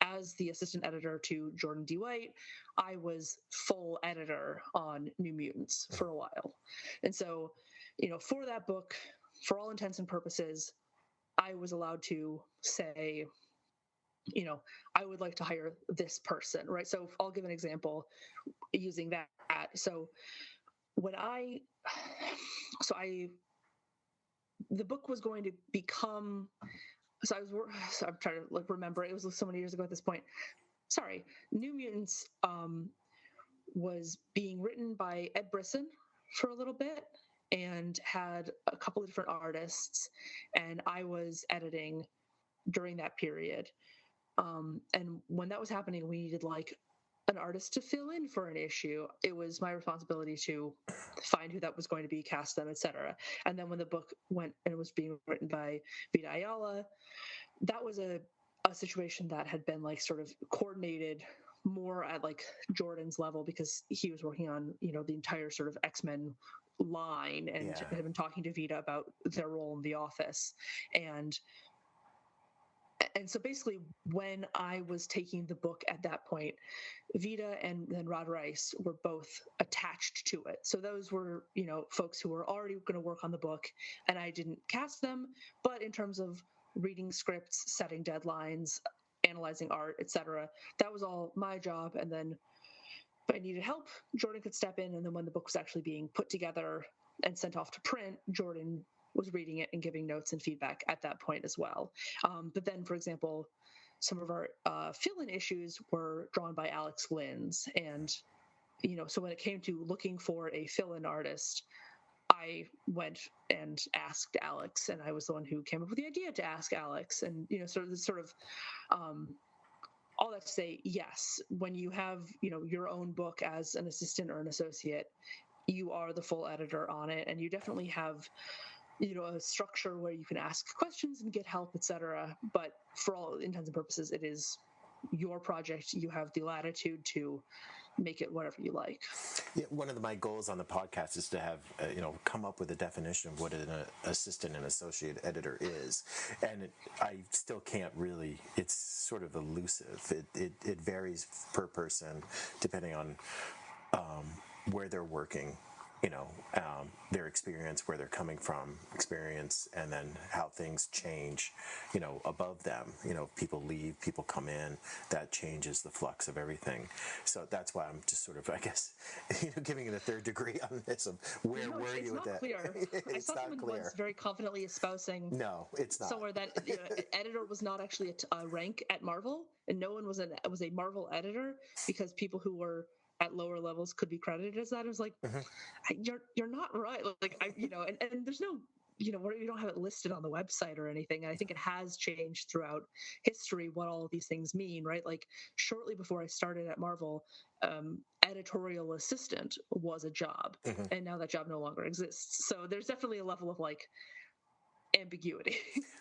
as the assistant editor to Jordan D. White, I was full editor on New Mutants for a while. And so for that book, for all intents and purposes, I was allowed to say, I would like to hire this person, right? So I'll give an example using that. So when the book was going to become, I'm trying to remember, it was so many years ago at this point. Sorry, New Mutants was being written by Ed Brisson for a little bit and had a couple of different artists, and I was editing during that period. And when that was happening, we needed an artist to fill in for an issue. It was my responsibility to find who that was going to be, cast them, etc. And then when the book went and it was being written by Vita Ayala, that was a situation that had been sort of coordinated more at Jordan's level, because he was working on the entire sort of X-Men line and had been talking to Vita about their role in the office. And so basically, when I was taking the book at that point, Vita and then Rod Rice were both attached to it. So those were, folks who were already going to work on the book, and I didn't cast them. But in terms of reading scripts, setting deadlines, analyzing art, etc., that was all my job. And then if I needed help, Jordan could step in. And then when the book was actually being put together and sent off to print, Jordan was reading it and giving notes and feedback at that point as well. But then, for example, some of our fill-in issues were drawn by Alex Linz. And, so when it came to looking for a fill-in artist, I went and asked Alex, and I was the one who came up with the idea to ask Alex. And, sort of all that to say, yes, when you have, your own book as an assistant or an associate, you are the full editor on it, and you definitely have a structure where you can ask questions and get help, etc. But for all intents and purposes, it is your project, you have the latitude to make it whatever you like. Yeah, one of my goals on the podcast is to have come up with a definition of what an assistant and associate editor is, and I still can't really. It's sort of elusive. It varies per person depending on where they're working, their experience, where they're coming from, experience, and then how things change, above them. People leave, people come in, that changes the flux of everything. So that's why I'm just sort of, I guess, giving it a third degree on this of where were you with that? Clear. I saw someone once very confidently espousing no, it's not. somewhere that editor was not actually a rank at Marvel, and no one was a Marvel editor because people who were at lower levels could be credited as that. It was like, you're not right. Like and there's no, we don't have it listed on the website or anything. And I think it has changed throughout history what all of these things mean, right? Like shortly before I started at Marvel, editorial assistant was a job, and now that job no longer exists. So there's definitely a level of like ambiguity.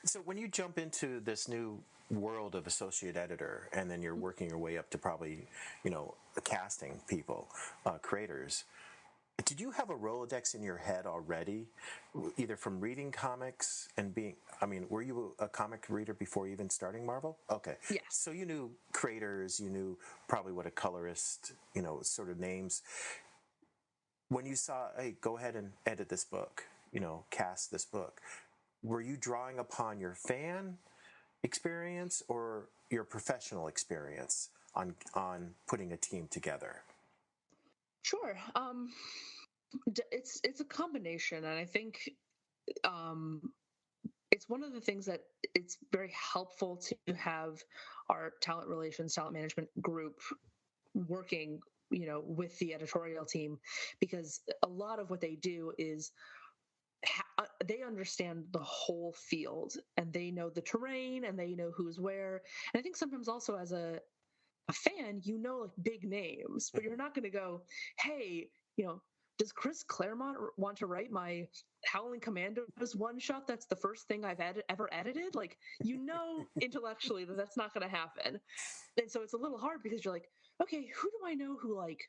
So when you jump into this new world of associate editor, and then you're working your way up to probably, casting people, creators, did you have a Rolodex in your head already, either from reading comics and were you a comic reader before even starting Marvel? Okay. Yes. So you knew creators, you knew probably what a colorist, sort of names. When you saw, hey, go ahead and edit this book, cast this book, were you drawing upon your fan experience or your professional experience on putting a team together? Sure. It's a combination, and I think it's one of the things that it's very helpful to have our talent management group working, with the editorial team, because a lot of what they do is they understand the whole field, and they know the terrain, and they know who's where. And I think sometimes also as a fan, like big names, but you're not going to go, hey, does Chris Claremont want to write my Howling Commandos one shot? That's the first thing I've ever edited. Like, intellectually that that's not going to happen. And so it's a little hard because you're like, okay, who do I know who like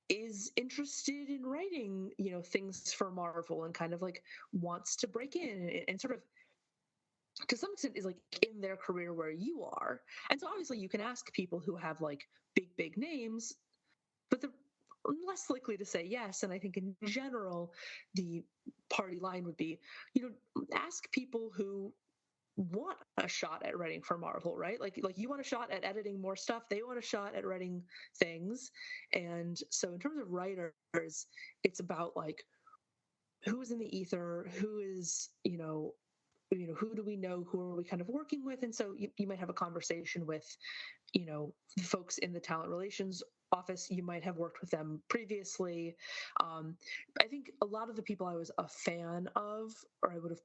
is interested in writing, things for Marvel and kind of like wants to break in and sort of, to some extent, is like in their career where you are. And so obviously you can ask people who have like big names, but they're less likely to say yes. And I think in general, the party line would be, ask people who want a shot at writing for Marvel, right? Like you want a shot at editing more stuff, they want a shot at writing things. And so in terms of writers, it's about like who's in the ether, who is, who do we know, who are we kind of working with. And so you might have a conversation with, folks in the talent relations office. You might have worked with them previously. I think a lot of the people I was a fan of, or I would have,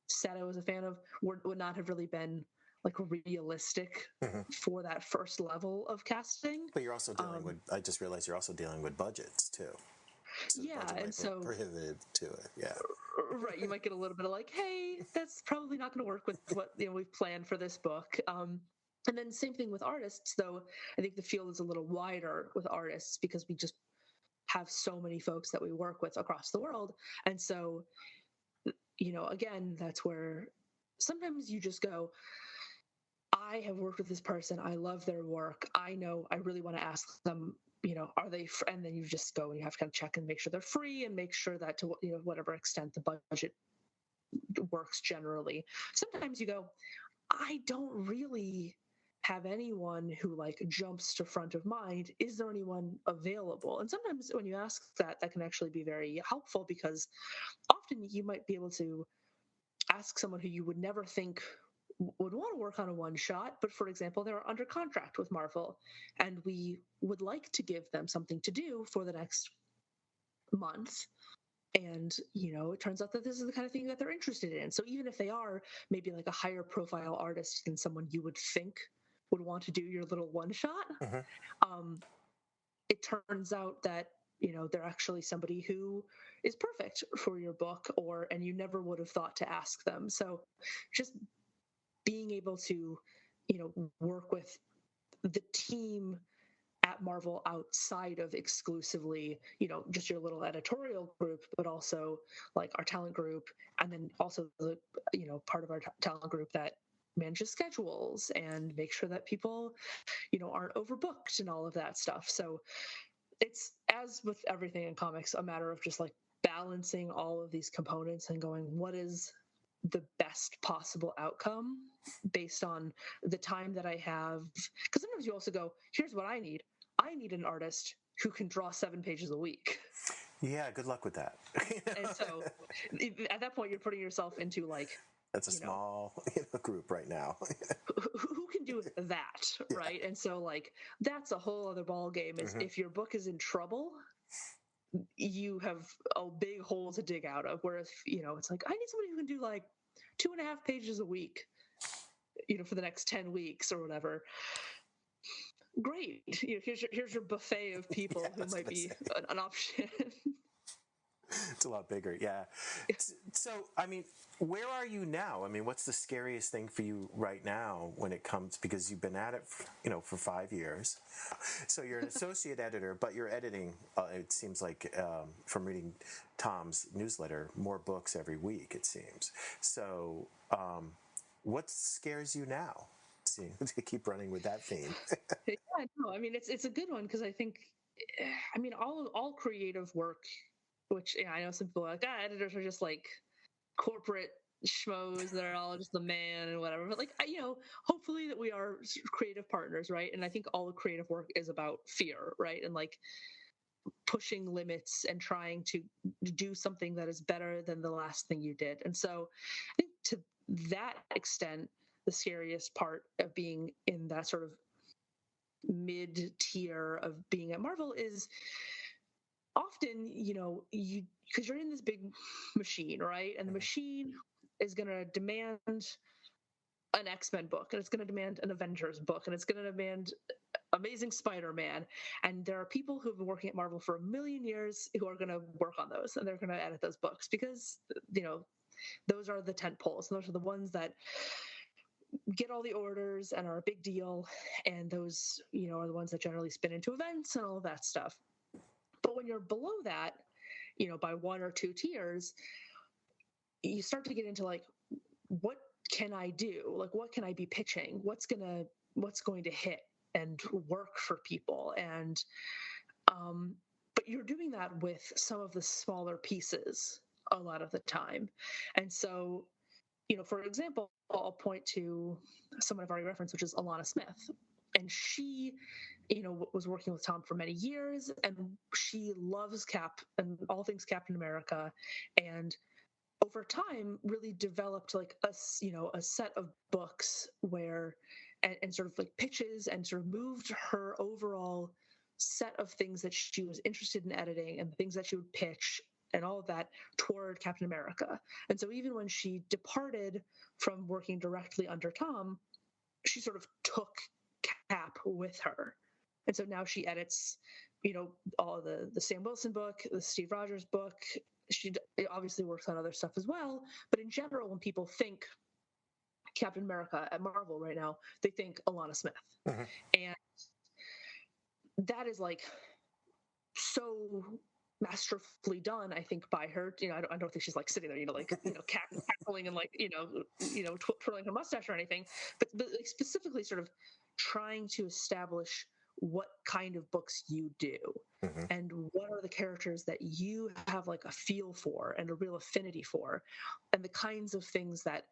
said I was a fan of, would not have really been like realistic for that first level of casting. But you're also dealing with, I just realized you're also dealing with budgets too. So yeah, and so prohibitive to it. Yeah. Right, you might get a little bit of like, hey, that's probably not going to work with what we've planned for this book. And then same thing with artists, though. I think the field is a little wider with artists because we just have so many folks that we work with across the world. And so, again, that's where sometimes you just go, I have worked with this person, I love their work, I know I really want to ask them, are they, and then you just go and you have to kind of check and make sure they're free and make sure that to whatever extent the budget works generally. Sometimes you go, I don't really have anyone who like jumps to front of mind. Is there anyone available? And sometimes when you ask that, that can actually be very helpful, because often you might be able to ask someone who you would never think would want to work on a one shot, but for example, they're under contract with Marvel and we would like to give them something to do for the next month. And, it turns out that this is the kind of thing that they're interested in. So even if they are maybe like a higher profile artist than someone you would think would want to do your little one shot, it turns out that, they're actually somebody who is perfect for your book, and you never would have thought to ask them. So just being able to work with the team at Marvel outside of exclusively, just your little editorial group, but also like our talent group, and then also the, part of our talent group that manages schedules and make sure that people, aren't overbooked and all of that stuff. So it's, as with everything in comics, a matter of just like balancing all of these components and going, what is the best possible outcome based on the time that I have? Because sometimes you also go, here's what I need. I need an artist who can draw 7 pages a week. Yeah, good luck with that. And so at that point, you're putting yourself into like, that's a small group right now. who can do that, right? Yeah. And so like that's a whole other ball game. Is if your book is in trouble, you have a big hole to dig out of. Whereas it's like, I need somebody who can do like 2.5 pages a week, for the next 10 weeks or whatever. Great. Here's your buffet of people who might be an option. It's a lot bigger, yeah. So, I mean, where are you now? I mean, what's the scariest thing for you right now when it comes, because you've been at it, for 5 years. So you're an associate editor, but you're editing, it seems like, from reading Tom's newsletter, more books every week, it seems. So what scares you now? To keep running with that theme. Yeah, no, I mean, it's a good one, because I think, all creative work, which I know some people are like, editors are just like corporate schmoes that are all just the man and whatever. But like, hopefully that we are creative partners, right? And I think all the creative work is about fear, right? And like pushing limits and trying to do something that is better than the last thing you did. And so I think to that extent, the scariest part of being in that sort of mid-tier of being at Marvel is often, because you're in this big machine, right? And the machine is going to demand an X-Men book, and it's going to demand an Avengers book, and it's going to demand Amazing Spider-Man. And there are people who've been working at Marvel for a million years who are going to work on those, and they're going to edit those books because, those are the tent poles, and those are the ones that get all the orders and are a big deal. And those, are the ones that generally spin into events and all of that stuff. But when you're below that, by 1 or 2 tiers, you start to get into like, what can I do? Like, what can I be pitching? What's going to hit and work for people? And, but you're doing that with some of the smaller pieces a lot of the time. And so, for example, I'll point to someone I've already referenced, which is Alana Smith. And she, was working with Tom for many years, and she loves Cap and all things Captain America. And over time really developed like a set of books where, and sort of like pitches, and sort of moved her overall set of things that she was interested in editing and things that she would pitch and all of that toward Captain America. And so even when she departed from working directly under Tom, she sort of took Cap with her. And so now she edits, all the Sam Wilson book, the Steve Rogers book. She obviously works on other stuff as well. But in general, when people think Captain America at Marvel right now, they think Alana Smith. Mm-hmm. And that is like so masterfully done, I think, by her. I don't think she's like sitting there, cackling and like, twirling her mustache or anything, but like specifically sort of trying to establish what kind of books you do, mm-hmm. and what are the characters that you have like a feel for and a real affinity for, and the kinds of things that,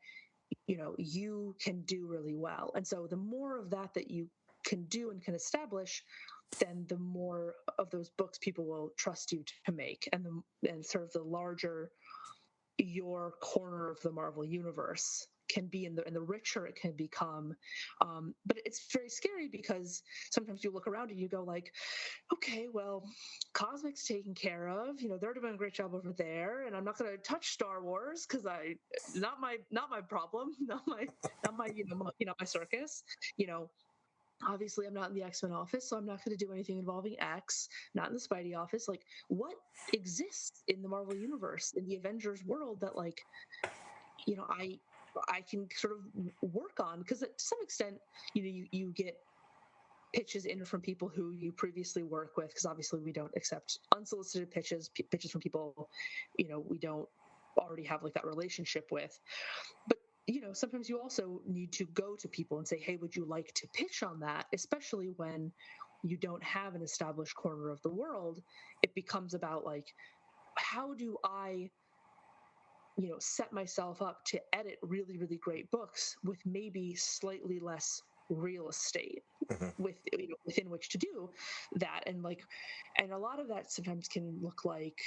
you can do really well. And so the more of that you can do and can establish, then the more of those books people will trust you to make, and sort of the larger your corner of the Marvel universe can be, and the richer it can become. But it's very scary because sometimes you look around and you go like, okay, well, Cosmic's taken care of. They're doing a great job over there, and I'm not going to touch Star Wars because not my problem, not my my circus. Obviously, I'm not in the X-Men office, so I'm not going to do anything involving X, not in the Spidey office. Like, what exists in the Marvel universe, in the Avengers world that, like, I can sort of work on, because to some extent, you get pitches in from people who you previously work with, because obviously we don't accept unsolicited pitches from people we don't already have like that relationship with. But sometimes you also need to go to people and say, hey, would you like to pitch on that? Especially when you don't have an established corner of the world, it becomes about like, how do I set myself up to edit really, really great books with maybe slightly less real estate within which to do that. And a lot of that sometimes can look like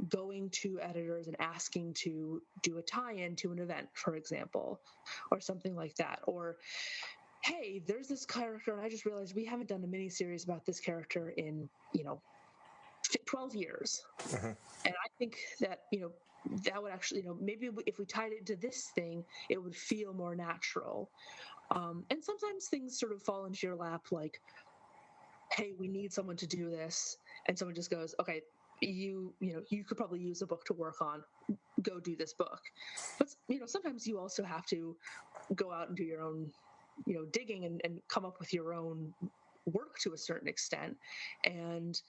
going to editors and asking to do a tie-in to an event, for example, or something like that. Or, hey, there's this character and I just realized we haven't done a mini series about this character in 12 years. And I think that that would actually maybe if we tied it to this thing, it would feel more natural. And sometimes things sort of fall into your lap, like, hey, we need someone to do this, and someone just goes, okay, you could probably use a book to work on, go do this book. But sometimes you also have to go out and do your own digging and come up with your own work to a certain extent. And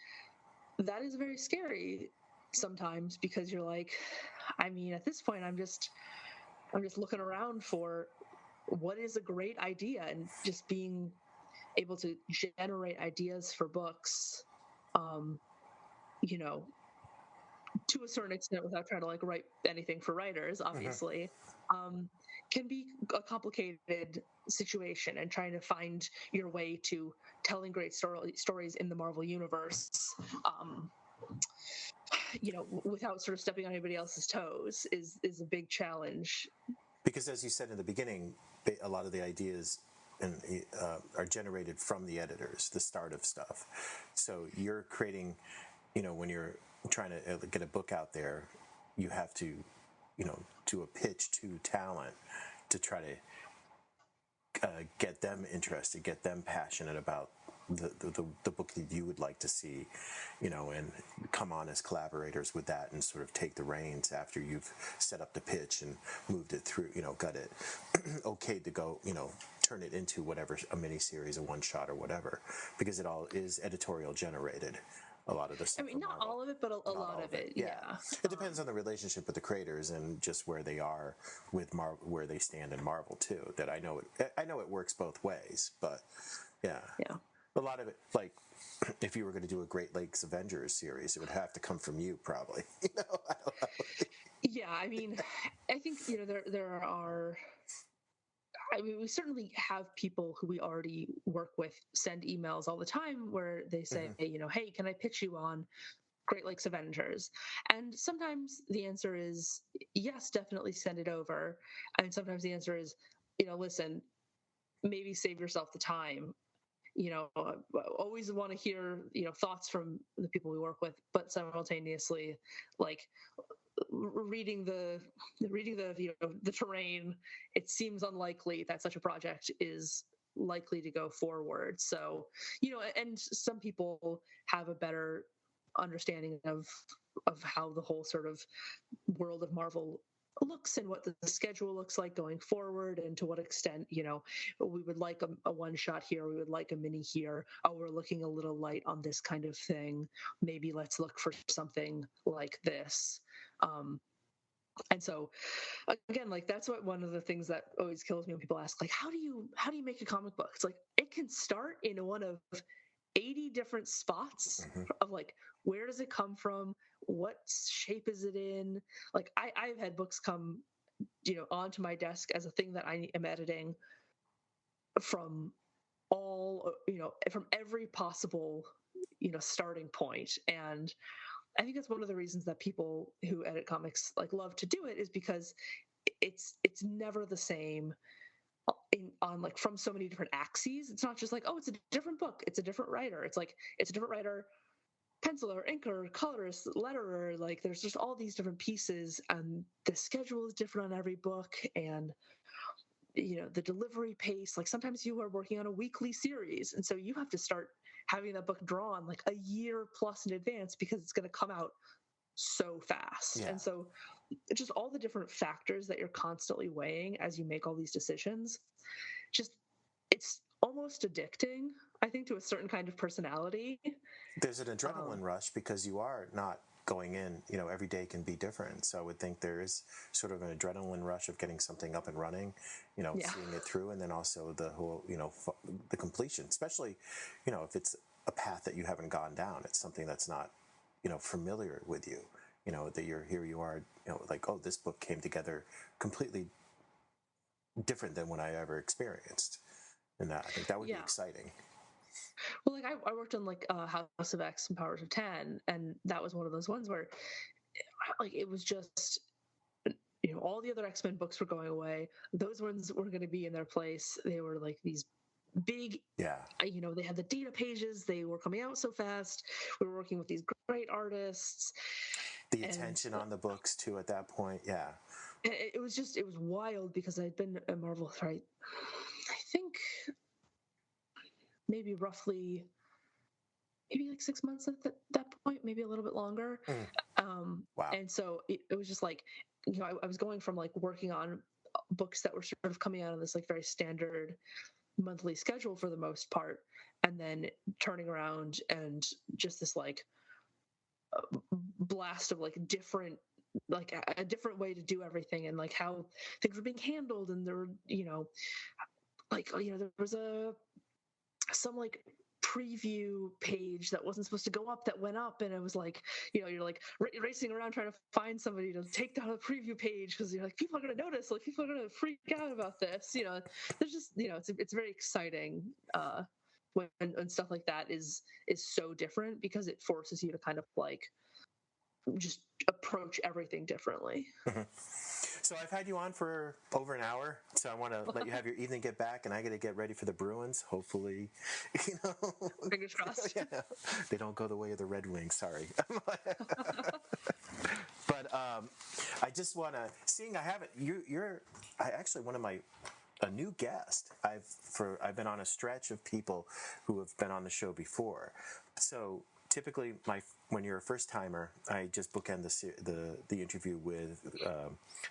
that is very scary sometimes, because you're like, I mean, at this point I'm just looking around for what is a great idea, and just being able to generate ideas for books to a certain extent, without trying to like write anything for writers, obviously, can be a complicated situation, and trying to find your way to telling great stories in the Marvel universe, without sort of stepping on anybody else's toes is a big challenge. Because as you said in the beginning, a lot of the ideas are generated from the editors, the start of stuff. So you're creating, when you're trying to get a book out there, you have to, do a pitch to talent to try to get them interested, get them passionate about the book that you would like to see, and come on as collaborators with that, and sort of take the reins after you've set up the pitch and moved it through, got it okay to go, turn it into whatever, a mini series, a one shot or whatever, because it all is editorial generated. A lot of this stuff. I mean, not Marvel. all of it, but a lot of it. Yeah. It depends on the relationship with the creators and just where they are with Marvel, where they stand in Marvel too. That I know it works both ways, but yeah. A lot of it, like, if you were going to do a Great Lakes Avengers series, it would have to come from you, probably. I don't know. Yeah, I mean, I think there are. I mean, we certainly have people who we already work with send emails all the time where they say, hey, can I pitch you on Great Lakes Avengers? And sometimes the answer is yes, definitely send it over. And sometimes the answer is, listen, maybe save yourself the time. Always want to hear thoughts from the people we work with, but simultaneously, like, reading the the terrain, it seems unlikely that such a project is likely to go forward. So and some people have a better understanding of how the whole sort of world of Marvel looks, and what the schedule looks like going forward, and to what extent we would like a one shot here, we would like a mini here, oh, we're looking a little light on this kind of thing, maybe let's look for something like this. And so again, like, that's what one of the things that always kills me when people ask, like, how do you make a comic book? It's like, it can start in one of 80 different spots of like, where does it come from, what shape is it in? Like, I've had books come onto my desk as a thing that I am editing from all from every possible starting point. And I think that's one of the reasons that people who edit comics like love to do it, is because it's never the same on like from so many different axes. It's not just like, oh, it's a different book, it's a different writer. It's like, it's a different writer, penciler, inker, colorist, letterer. Like, there's just all these different pieces, and the schedule is different on every book, and the delivery pace. Like, sometimes you are working on a weekly series, and so you have to start having that book drawn like a year plus in advance, because it's going to come out so fast. Yeah. And so just all the different factors that you're constantly weighing as you make all these decisions, just it's almost addicting, I think, to a certain kind of personality. There's an adrenaline rush because you are not going in, every day can be different. So I would think there is sort of an adrenaline rush of getting something up and running, Yeah. seeing it through, and then also the whole, the completion, especially, if it's a path that you haven't gone down, it's something that's not, familiar with you, that here you are, like, oh, this book came together completely different than what I ever experienced. And I think that would be exciting. Well, like I worked on like House of X and Powers of 10, and that was one of those ones where like it was just all the other X-Men books were going away. Those ones were going to be in their place. They were like these big, they had the data pages. They were coming out so fast. We were working with these great artists. The attention on the books too at that point, yeah. It was wild because I'd been at Marvel for I think maybe like 6 months at that point, maybe a little bit longer. Wow. And so it was just like, I was going from like working on books that were sort of coming out on this like very standard monthly schedule for the most part, and then turning around and just this like blast of like different, like a different way to do everything, and like how things were being handled. And there were, there was some like preview page that wasn't supposed to go up that went up, and it was like, you're like racing around trying to find somebody to take down a preview page because you're like, people are going to notice, like people are going to freak out about this. There's just, it's very exciting when stuff like that is so different, because it forces you to kind of like just approach everything differently. So I've had you on for over an hour, so I want to let you have your evening get back, and I got to get ready for the Bruins. Hopefully, fingers crossed. Yeah, they don't go the way of the Red Wings. Sorry. But I just want to, seeing I haven't, you're actually one of my a new guest. I've been on a stretch of people who have been on the show before, so. Typically, when you're a first timer, I just bookend the interview with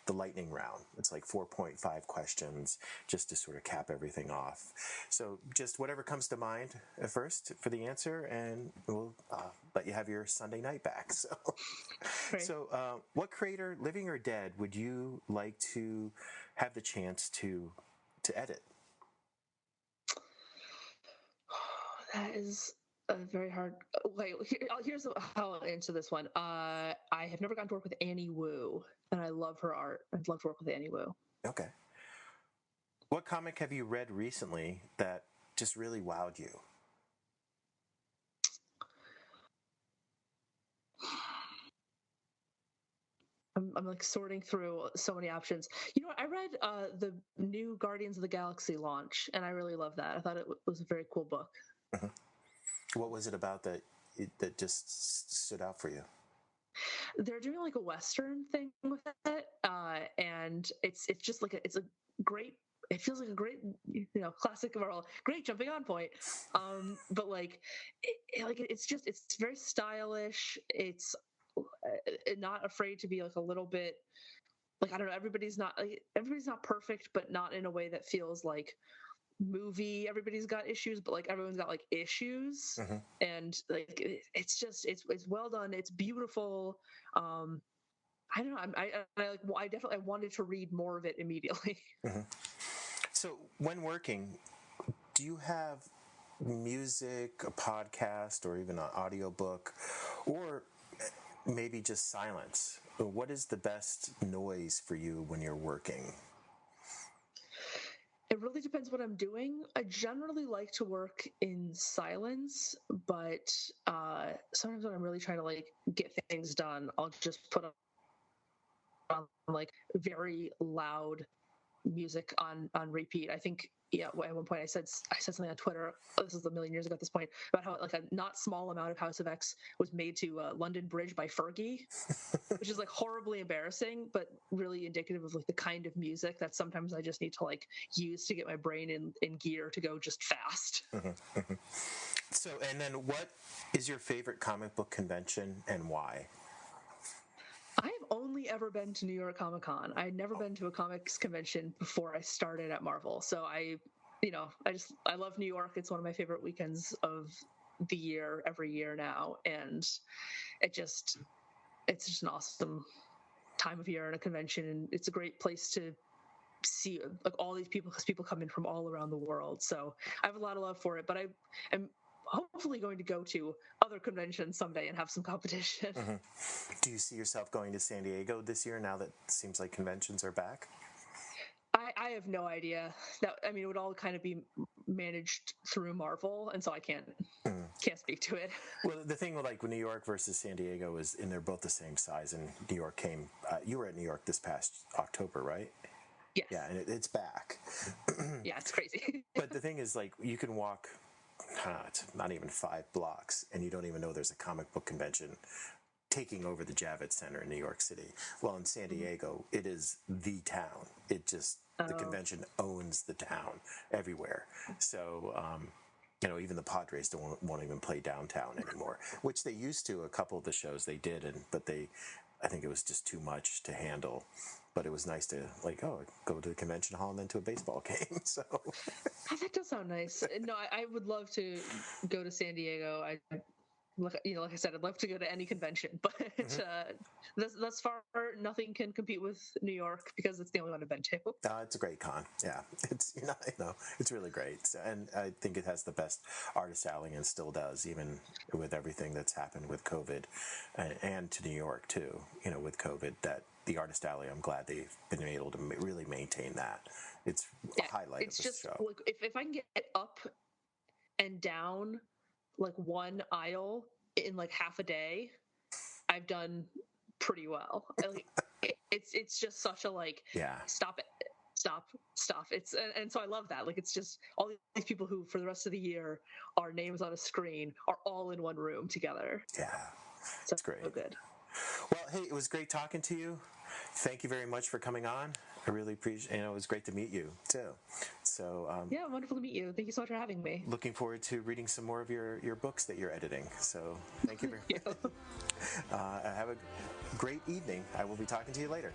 the lightning round. It's like 4.5 questions just to sort of cap everything off. So just whatever comes to mind at first for the answer, and we'll let you have your Sunday night back. So, Great. So what creator, living or dead, would you like to have the chance to edit? That is a very hard. Wait, here's how I'll answer this one. I have never gotten to work with Annie Wu, and I love her art. I'd love to work with Annie Wu. Okay. What comic have you read recently that just really wowed you? I'm like sorting through so many options. You know what? I read the new Guardians of the Galaxy launch, and I really love that. I thought it was a very cool book. Mm-hmm. What was it about that just stood out for you? They're doing like a Western thing with it, and it's just like it's a great. It feels like a great, classic Marvel, great jumping on point. But like, it's very stylish. It's not afraid to be like a little bit, like, I don't know. Everybody's not perfect, but not in a way that feels like movie. Everybody's got issues, but like everyone's got like issues. Mm-hmm. And like it's well done. It's beautiful. I don't know. I definitely wanted to read more of it immediately. Mm-hmm. So when working, do you have music, a podcast, or even an audiobook, or maybe just silence? What is the best noise for you when you're working? It really depends what I'm doing. I generally like to work in silence, but sometimes when I'm really trying to like get things done, I'll just put on like very loud music on repeat. I think at one point I said something on Twitter. This is a million years ago at this point, about how like a not small amount of House of X was made to London Bridge by Fergie, which is like horribly embarrassing, but really indicative of like the kind of music that sometimes I just need to like use to get my brain in gear to go just fast. Mm-hmm. Mm-hmm. So, and then what is your favorite comic book convention and why? I have only ever been to New York Comic Con. I had never been to a comics convention before I started at Marvel. So I love New York. It's one of my favorite weekends of the year every year now, and it's just an awesome time of year and a convention, and it's a great place to see like all these people because people come in from all around the world. So I have a lot of love for it, but I am hopefully going to go to other conventions someday and have some competition. Mm-hmm. Do you see yourself going to San Diego this year now that it seems like conventions are back? I have no idea. It would all kind of be managed through Marvel, and so I can't speak to it. Well, the thing with like New York versus San Diego is, and they're both the same size. And New York came. You were at New York this past October, right? Yes. Yeah, and it's back. Yeah, it's crazy. But the thing is, like, you can walk, it's not even 5 blocks, and you don't even know there's a comic book convention taking over the Javits Center in New York City. Well, in San Diego, it is the town. It just, the convention owns the town everywhere. So, even the Padres won't even play downtown anymore, which they used to. A couple of the shows they did, but I think it was just too much to handle. But it was nice to go to the convention hall and then to a baseball game. So that does sound nice. No, I would love to go to San Diego. Like I said, I'd love to go to any convention, but thus far, nothing can compete with New York because it's the only one I've been to. It's a great con. Yeah, it's it's really great, and I think it has the best artist alley and still does, even with everything that's happened with COVID, and to New York too. With COVID, that the artist alley, I'm glad they've been able to really maintain that. It's a highlight of the show. Like if I can get up and down like one aisle in like half a day, I've done pretty well. Like, it's just such a stop it, stop. It's and so I love that. Like it's just all these people who for the rest of the year our names on a screen are all in one room together. Yeah, so it's great. So good. Well, hey, it was great talking to you. Thank you very much for coming on. I really appreciate it. It was great to meet you, too. So yeah, wonderful to meet you. Thank you so much for having me. Looking forward to reading some more of your books that you're editing. So thank you very much. Have a great evening. I will be talking to you later.